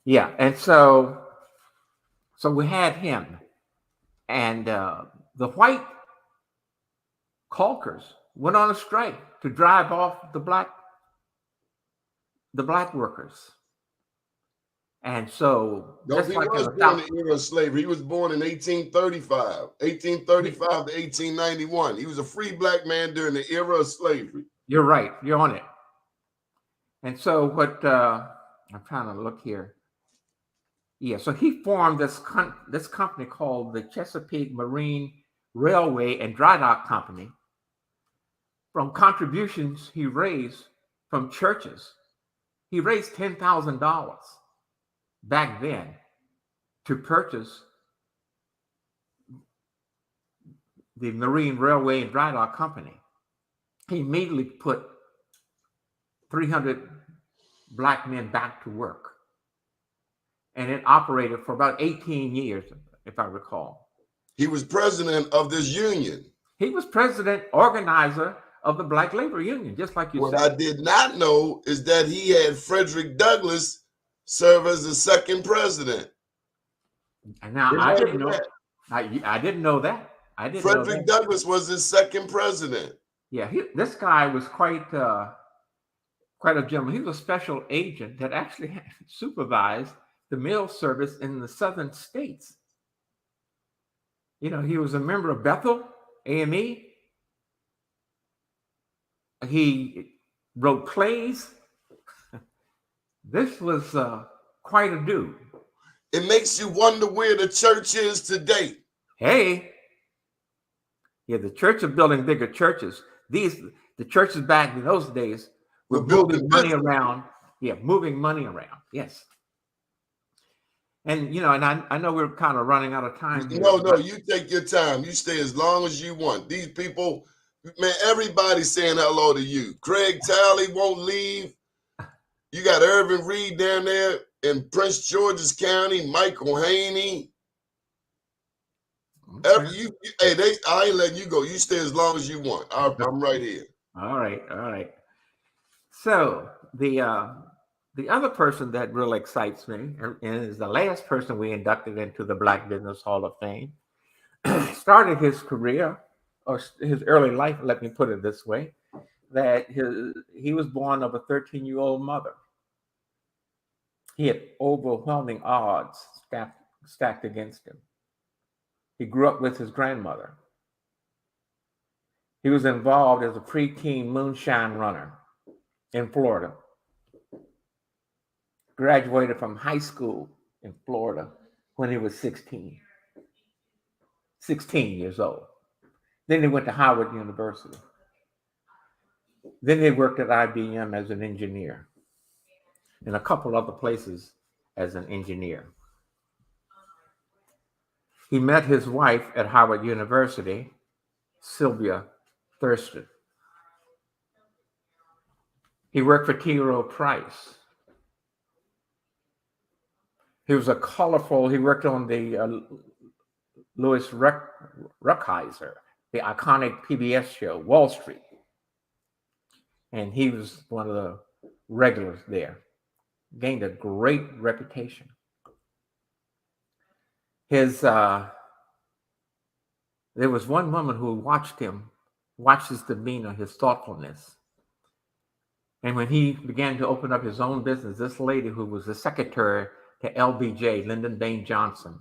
Yeah, and so we had him. And the white caulkers went on a strike to drive off the black workers. And so he was born in the era of slavery. He was born in 1835 to 1891. He was a free black man during the era of slavery. You're right. You're on it. And so what I'm trying to look here. Yeah, so he formed this company called the Chesapeake Marine Railway and Dry Dock Company from contributions he raised from churches. He raised $10,000 back then to purchase the Marine Railway and Dry Dock Company. He immediately put 300 black men back to work. And it operated for about 18 years, if I recall. He was president of this union. He was president, organizer of the Black Labor Union, just like you said. What I did not know is that he had Frederick Douglass serve as the second president. And now I didn't know that. I didn't know that. Frederick Douglass was his second president. Yeah, this guy was quite a gentleman. He was a special agent that actually supervised the mail service in the southern states. You know, he was a member of Bethel, AME. He wrote plays. This was quite a dude. It makes you wonder where the church is today. Hey, yeah, the church are building bigger churches. The churches back in those days were moving money around. Yeah, moving money around. Yes. And, you know, and I know we're kind of running out of time here. No, you take your time. You stay as long as you want. These people, man, everybody's saying hello to you. Craig Talley won't leave. You got Irvin Reed down there in Prince George's County, Michael Haney. Okay. I ain't letting you go. You stay as long as you want. I'm right here. All right. So the other person that really excites me and is the last person we inducted into the Black Business Hall of Fame, started his career or his early life, let me put it this way, that he was born of a 13-year-old mother. He had overwhelming odds stacked against him. He grew up with his grandmother. He was involved as a preteen moonshine runner in Florida. Graduated from high school in Florida when he was 16 years old. Then he went to Howard University. Then he worked at IBM as an engineer and a couple other places as an engineer. He met his wife at Howard University, Sylvia Thurston. He worked for T. Rowe Price. He was he worked on the Louis Ruckhiser, the iconic PBS show, Wall Street. And he was one of the regulars there. Gained a great reputation. There was one woman who watched his demeanor, his thoughtfulness. And when he began to open up his own business, this lady who was the secretary to LBJ, Lyndon Baines Johnson,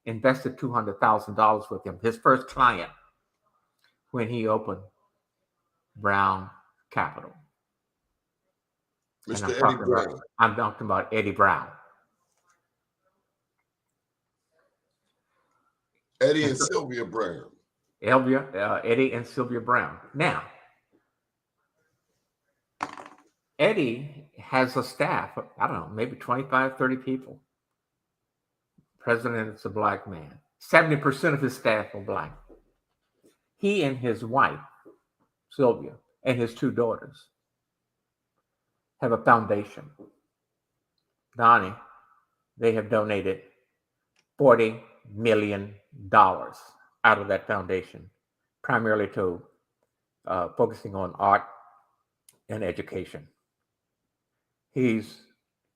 invested $200,000 with him, his first client, when he opened Brown Capital. Mr. Eddie Brown. I'm talking about Eddie Brown. Eddie and Sylvia Brown. Eddie and Sylvia Brown. Now, Eddie has a staff, I don't know, maybe 25, 30 people. President is a Black man. 70% of his staff are Black. He and his wife, Sylvia, and his two daughters have a foundation. Doni, they have donated $40 million out of that foundation, primarily to focusing on art and education. He's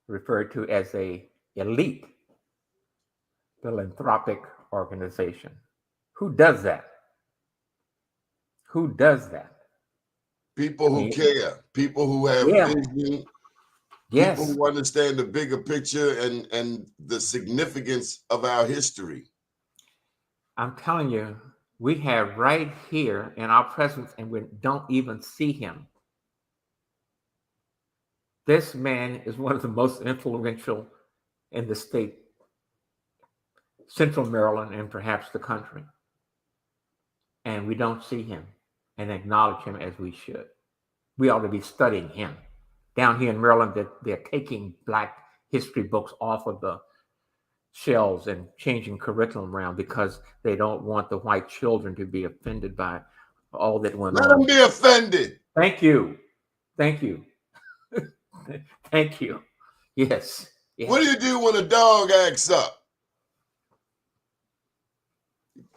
referred to as an elite philanthropic organization. Who does that? Who does that? People who care, people who have vision, people who understand the bigger picture and the significance of our history. I'm telling you, we have right here in our presence, and we don't even see him. This man is one of the most influential in the state, Central Maryland, and perhaps the country. And we don't see him and acknowledge him as we should. We ought to be studying him. Down here in Maryland, they're taking Black history books off of the shelves and changing curriculum around because they don't want the white children to be offended by all that went on. Let them be offended. Thank you. Thank you. Yes. What do you do when a dog acts up?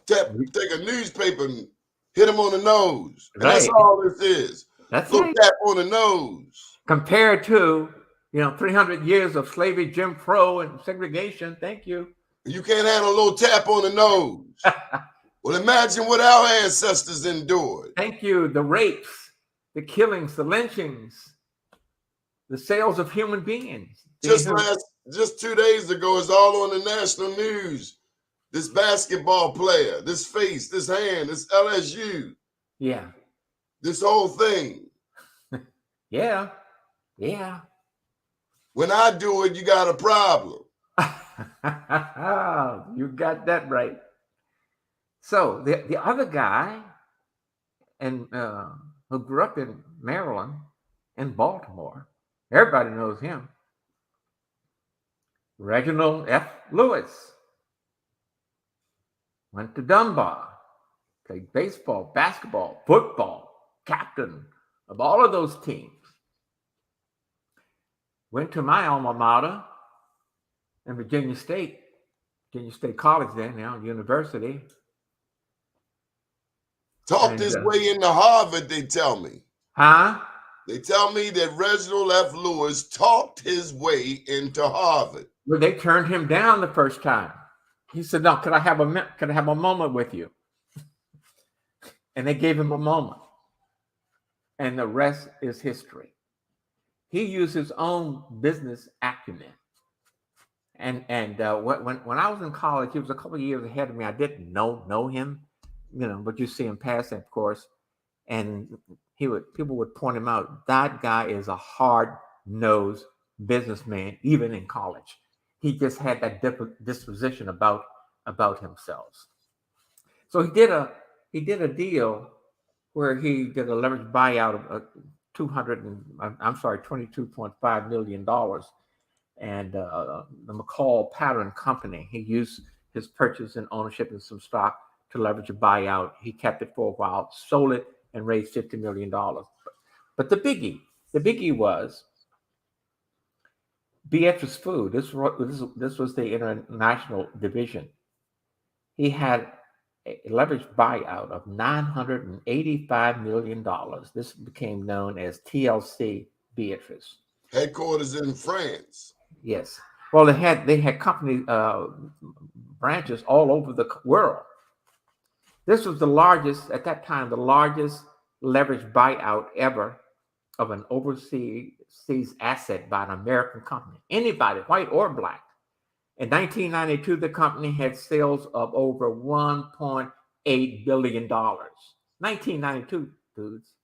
Take a newspaper and hit him on the nose. And that's all this is. That's a little tap on the nose. Compared to, 300 years of slavery, Jim Crow, and segregation. Thank you. You can't have a little tap on the nose. Well, imagine what our ancestors endured. Thank you. The rapes, the killings, the lynchings, the sales of human beings. Just just 2 days ago, it's all on the national news. This basketball player, this face, this hand, this LSU. Yeah. This whole thing. Yeah. Yeah. When I do it, you got a problem. You got that right. So the other guy, and who grew up in Maryland, in Baltimore, everybody knows him. Reginald F. Lewis went to Dunbar, played baseball, basketball, football, captain of all of those teams. Went to my alma mater in Virginia State College then, now university. Talked his way into Harvard, they tell me. Huh? They tell me that Reginald F. Lewis talked his way into Harvard. Well, they turned him down the first time. He said, "No, could I have a moment with you?" And they gave him a moment. And the rest is history. He used his own business acumen. And when I was in college, he was a couple of years ahead of me. I didn't know him, but you see him passing, of course. And people would point him out. That guy is a hard-nosed businessman, even in college. He just had that disposition about himself. So he did a deal where he did a leveraged buyout of $22.5 million. And the McCall Pattern Company, he used his purchase and ownership in some stock to leverage a buyout. He kept it for a while, sold it, and raised $50 million. But the biggie was Beatrice Food. This was the international division. He had a leveraged buyout of $985 million. This became known as TLC Beatrice. Headquarters in France. Yes. Well, they had company branches all over the world. This was at that time, the largest leveraged buyout ever of an overseas asset by an American company. Anybody, white or black. In 1992, the company had sales of over $1.8 billion. 1992, dudes.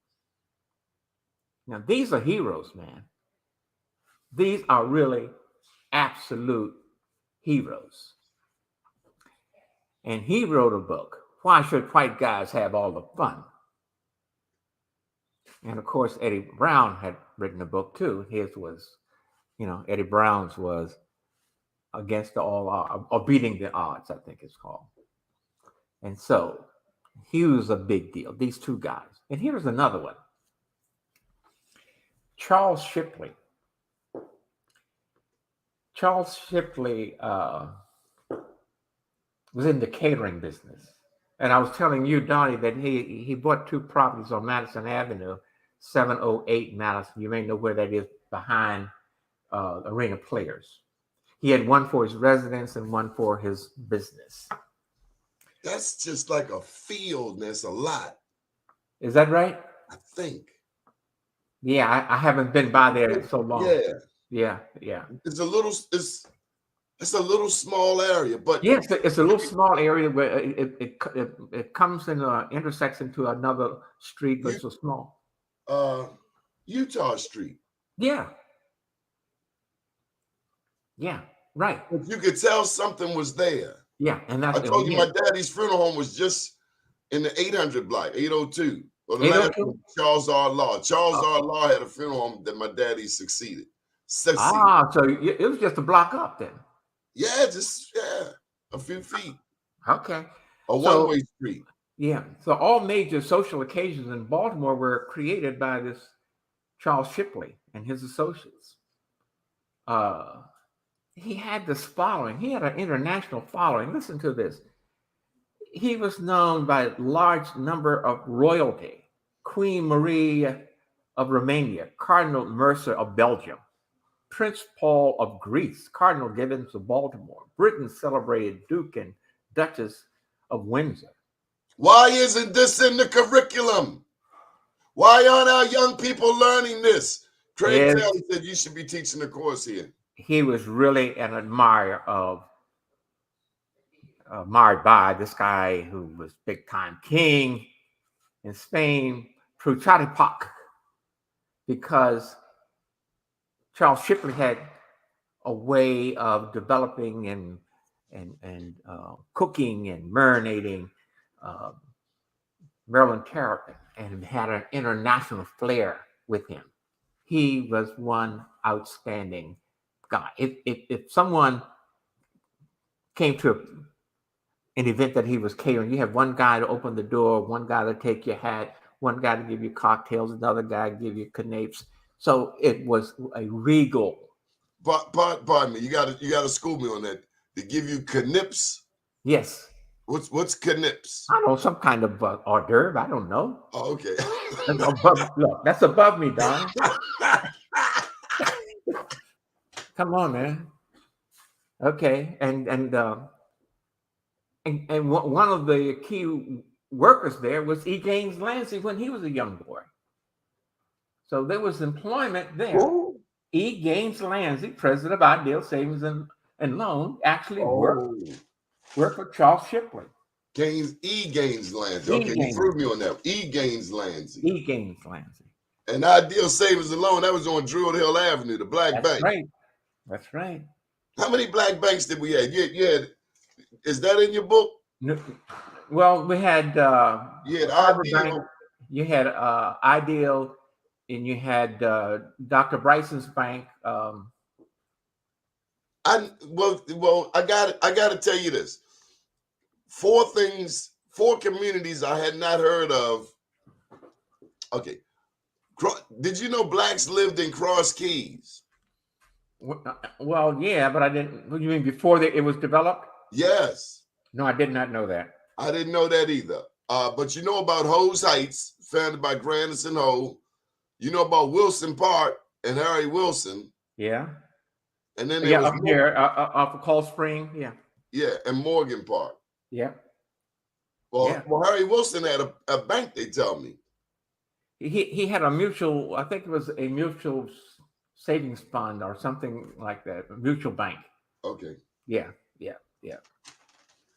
Now, these are heroes, man. These are really absolute heroes. And he wrote a book, Why Should White Guys Have All the Fun? And of course, Eddie Brown had written a book too. His was, Eddie Brown's was Against All Odds, or Beating the Odds, I think it's called. And so he was a big deal, these two guys. And here's another one. Charles Shipley. Charles Shipley was in the catering business. And I was telling you, Doni, that he bought two properties on Madison Avenue, 708 Madison. You may know where that is, behind Arena Players. He had one for his residence and one for his business. That's just like a field, and it's a lot. Is that right? I think. Yeah, I haven't been by there in so long. Yeah. It's a little small area, but yes, it's a little small area where it comes in an intersection to another street, but it's so small. Utah Street. Yeah, right. But you could tell something was there. Yeah, and that's I told you my daddy's funeral home was just in the 800 block, 802. Or the last one, Charles R. Law. Charles R. Law had a funeral home that my daddy succeeded. So it was just a block up then. Yeah, a few feet. Okay. A one-way street. Yeah. So all major social occasions in Baltimore were created by this Charles Shipley and his associates. He had this following. He had an international following. Listen to this. He was known by a large number of royalty. Queen Marie of Romania, Cardinal Mercer of Belgium, Prince Paul of Greece, Cardinal Gibbons of Baltimore, Britain's celebrated Duke and Duchess of Windsor. Why isn't this in the curriculum? Why aren't our young people learning this? Craig Taylor said you should be teaching the course here. he was really an admirer of, admired by this guy who was big time king in Spain, Chatupac, because Charles Shipley had a way of developing and cooking and marinating Maryland terrapin, and had an international flair with him. He was one outstanding guy. If someone came to an event that he was catering, you have one guy to open the door, one guy to take your hat, one guy to give you cocktails, another guy to give you canapes. So it was a regal. Pardon me, you gotta school me on that. They give you canips. Yes. What's canips? I don't know, some kind of hors d'oeuvre. I don't know. Oh, okay. That's above, look, that's above me, Don. Come on, man. Okay, and one of the key workers there was E. Gaines Lansing when he was a young boy. So there was employment there. Ooh. E. Gaines Lansing, president of Ideal Savings and Loan, actually worked for Charles Shipley. E. Gaines Lansing. Okay, you proved me on that. E. Gaines Lansing. E. Gaines Lansing. And Ideal Savings and Loan, that was on Druid Hill Avenue, the Black Bank. Right. That's right. How many black banks did we have? You had, is that in your book? No, well, we had Ideal. You had Ideal, and you had Dr. Bryson's bank. I gotta tell you this. 4 communities I had not heard of. Okay. Did you know blacks lived in Cross Keys? Well, yeah, but I didn't. What do you mean before it was developed? Yes. No, I did not know that. I didn't know that either. But you know about Ho's Heights, founded by Grandison Ho. You know about Wilson Park and Harry Wilson. Yeah. And then there was up here off of Cold Spring. Yeah. Yeah, and Morgan Park. Yeah. Well, Harry Wilson had a bank, they tell me. He had a mutual, I think it was a mutual savings fund or something like that, a mutual bank. Okay. Yeah.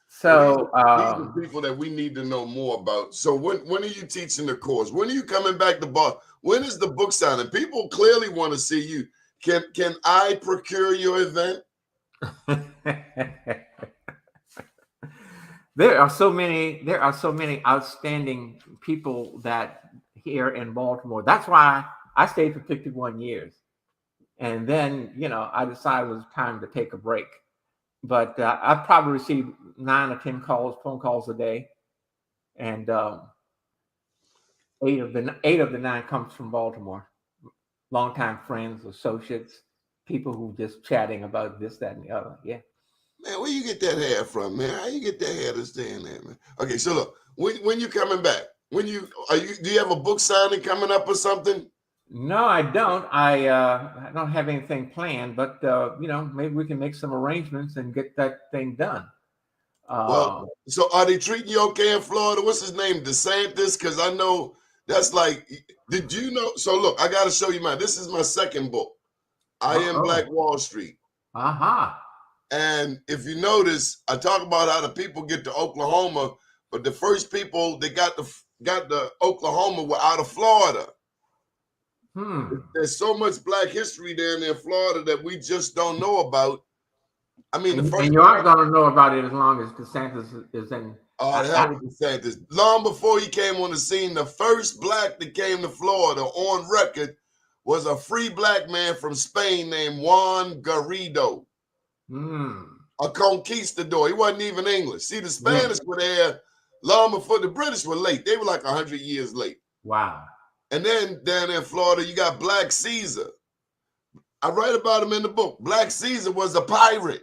So these are people that we need to know more about. So when are you teaching the course? When are you coming back to Boston? When is the book signing? People clearly want to see you. Can I procure your event? There are so many outstanding people that here in Baltimore. That's why I stayed for 51 years. And then, I decided it was time to take a break. But I probably received 9 or 10 phone calls a day. And 8 of the 9 comes from Baltimore. Longtime friends, associates, people who just chatting about this, that, and the other. Yeah. Man, where you get that hair from, man? How you get that hair to stay in there, man? Okay, so look, when you coming back? Do you have a book signing coming up or something? No, I don't. I don't have anything planned, but maybe we can make some arrangements and get that thing done. So are they treating you okay in Florida? What's his name? DeSantis? Because I know that's like, did you know? So look, I got to show you mine. This is my second book. I Am Black Wall Street. Uh-huh. And if you notice, I talk about how the people get to Oklahoma, but the first people that got to Oklahoma were out of Florida. There's so much black history down there in Florida that we just don't know about. I mean, and you aren't going to know about it as long as DeSantis is in. Hell with DeSantis. Long before he came on the scene, the first black that came to Florida on record was a free black man from Spain named Juan Garrido. A conquistador. He wasn't even English. See, the Spanish were there long before the British were late. They were like 100 years late. Wow. And then down in Florida, you got Black Caesar. I write about him in the book. Black Caesar was a pirate.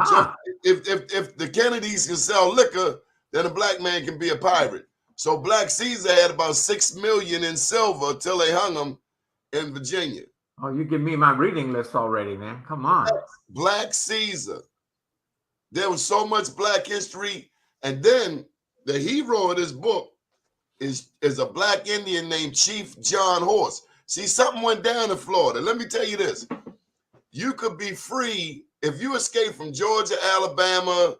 So if the Kennedys can sell liquor, then a black man can be a pirate. So Black Caesar had about 6 million in silver till they hung him in Virginia. Oh, you give me my reading list already, man. Come on. Black Caesar. There was so much black history. And then the hero of this book is a black Indian named Chief John Horse. See, something went down in Florida. Let me tell you this. you could be free if you escaped from Georgia, Alabama,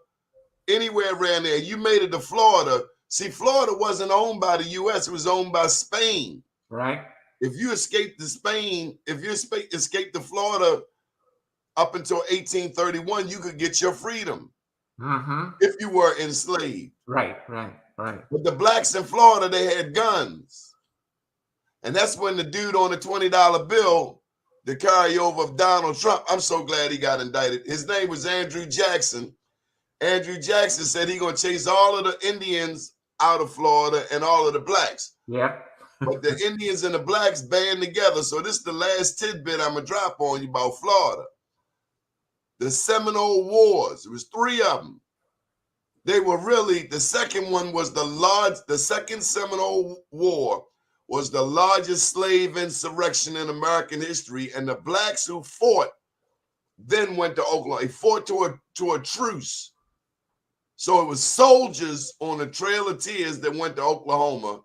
anywhere around there. You made it to Florida. See, Florida wasn't owned by the U.S. It was owned by Spain. Right. If you escaped to Spain, if you escaped to Florida up until 1831, you could get your freedom if you were enslaved. Right. But the blacks in Florida, they had guns. And that's when the dude on the $20 bill, the carryover of Donald Trump, I'm so glad he got indicted. His name was Andrew Jackson. Andrew Jackson said he going to chase all of the Indians out of Florida and all of the blacks. Yeah. But the Indians and the blacks band together. So this is the last tidbit I'm going to drop on you about Florida. The Seminole Wars, there was 3 of them. They were really, the second one was the second Seminole War was the largest slave insurrection in American history. And the blacks who fought then went to Oklahoma. They fought to a truce. So it was soldiers on the Trail of Tears that went to Oklahoma.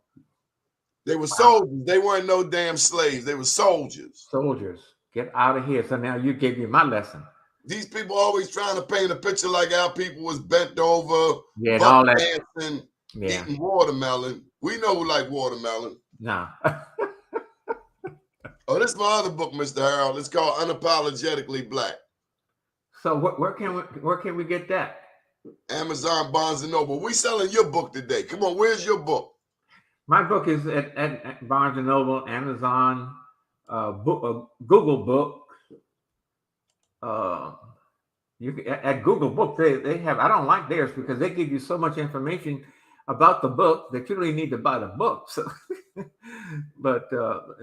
They were soldiers. They weren't no damn slaves. They were soldiers. Soldiers, get out of here. So now you gave me my lesson. These people always trying to paint a picture like our people was bent over, and all that, dancing, eating watermelon. We know who like watermelon. No. Oh, this is my other book, Mr. Harold. It's called Unapologetically Black. So where can we get that? Amazon, Barnes & Noble. We selling your book today. Come on, where's your book? My book is at Barnes & Noble, Amazon, Google Books. At Google Book, they have, I don't like theirs because they give you so much information about the book that you don't even need to buy the book. So, but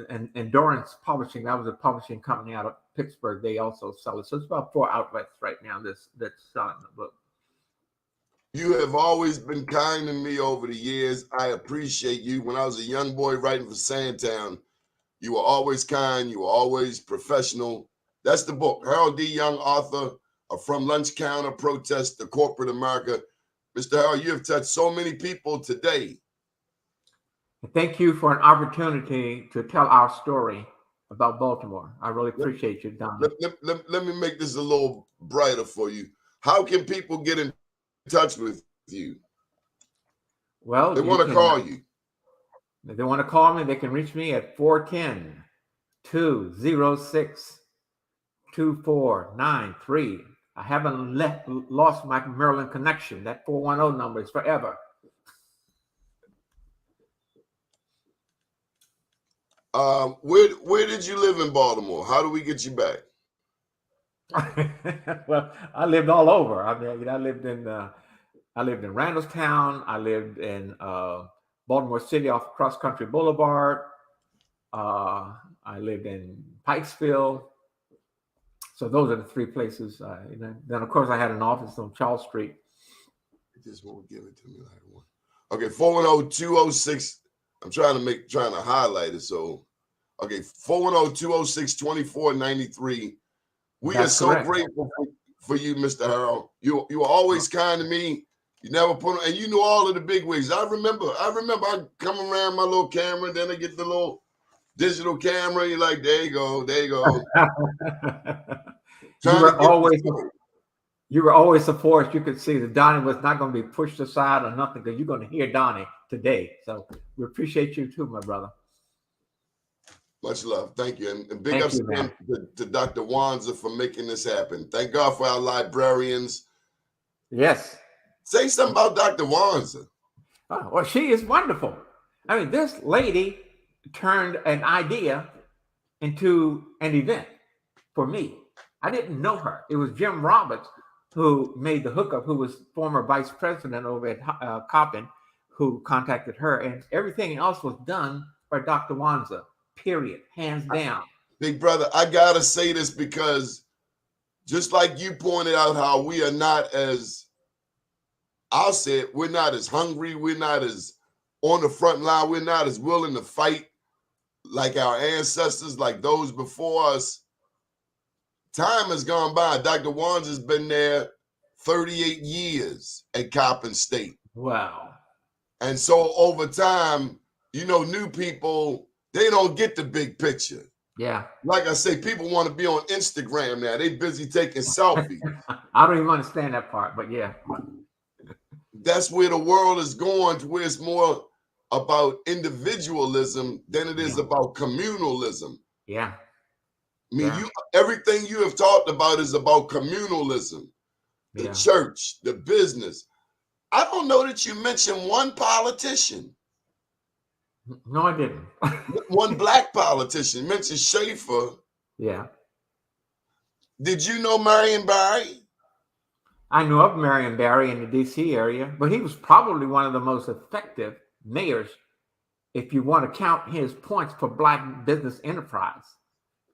and Dorrance Publishing, that was a publishing company out of Pittsburgh. They also sell it. So it's about 4 outlets right now that's selling the book. You have always been kind to me over the years. I appreciate you. When I was a young boy writing for Sandtown, you were always kind. You were always professional. That's the book. Harold D. Young, author of From Lunch Counter Protest to Corporate America. Mr. Harold, you have touched so many people today. Thank you for an opportunity to tell our story about Baltimore. I really appreciate you, Don. Let me make this a little brighter for you. How can people get in touch with you? Well, they want to call you. If they want to call me, they can reach me at 410-206-2493. I haven't lost my Maryland connection. That 410 number is forever. Where did you live in Baltimore? How do we get you back? Well, I lived all over. I mean, I lived in Randallstown. I lived in Baltimore City off Cross Country Boulevard. I lived in Pikesville. So those are the 3 places. Then of course I had an office on Charles Street. It just won't give it to me like one. Okay, 410-206. I'm trying to highlight it. So, okay, 410-206-2493. We are so grateful for you, Mr. Harold. You were always kind to me. You never put on, and you knew all of the big wigs. I remember I come around my little camera, then I get the little digital camera. You're like, there you go. You were always a force. You could see that Donnie was not going to be pushed aside or nothing, because you're going to hear Donnie today. So we appreciate you too, my brother. Much love. Thank you. And big ups again to Dr. Wanza for making this happen. Thank God for our librarians. Yes. Say something about Dr. Wanza. Oh, well, she is wonderful. I mean, this lady turned an idea into an event for me. I didn't know her. It was Jim Roberts who made the hookup, who was former vice president over at Coppin, who contacted her. And everything else was done by Dr. Wanza. Period. Hands down. Big brother, I gotta say this because just like you pointed out how we are not as, I'll say it, we're not as hungry, we're not as on the front line, we're not as willing to fight like our ancestors, like those before us. Time has gone by. Dr. Wanza's been there 38 years at Coppin State. Wow. And so over time, new people, they don't get the big picture. Yeah. Like I say, people want to be on Instagram now. They busy taking selfies. I don't even understand that part, but yeah. That's where the world is going, to where it's more about individualism than it is about communalism. Yeah. I mean, everything you have talked about is about communalism, the church, the business. I don't know that you mentioned one politician. No, I didn't. One black politician. You mentioned Schaefer. Yeah. Did you know Marion Barry? I knew of Marion Barry in the D.C. area, but he was probably one of the most effective mayors, if you want to count his points for black business enterprise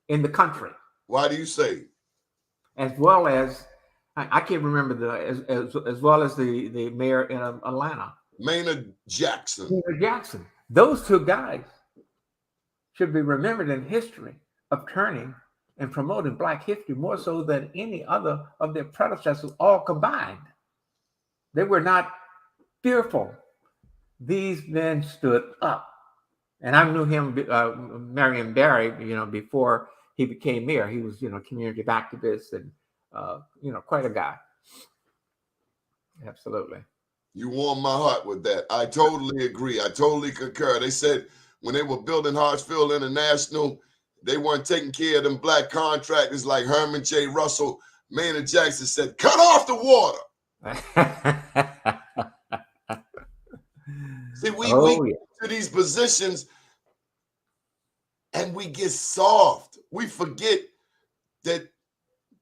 in the country. Why do you say? As well as, I can't remember as well as the mayor in Atlanta. Maynard Jackson. Maynard Jackson. Those two guys should be remembered in history of turning and promoting Black history more so than any other of their predecessors all combined. They were not fearful. These men stood up. And I knew him, Marion Barry, before he became mayor. He was, community activist and, quite a guy. Absolutely. You warm my heart with that. I totally agree. I totally concur. They said when they were building Hartsfield International, they weren't taking care of them black contractors like Herman J. Russell. Maynard Jackson said, cut off the water. See, we get to these positions and we get soft. We forget that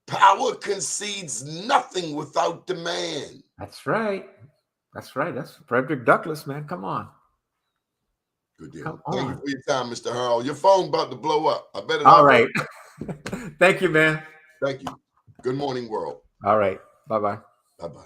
power concedes nothing without demand. That's right. That's right. That's Frederick Douglass, man. Come on. Good deal. Thank you for your time, Mr. Harold. Your phone about to blow up. I bet it. All right. Thank you, man. Thank you. Good morning, world. All right. Bye-bye. Bye-bye.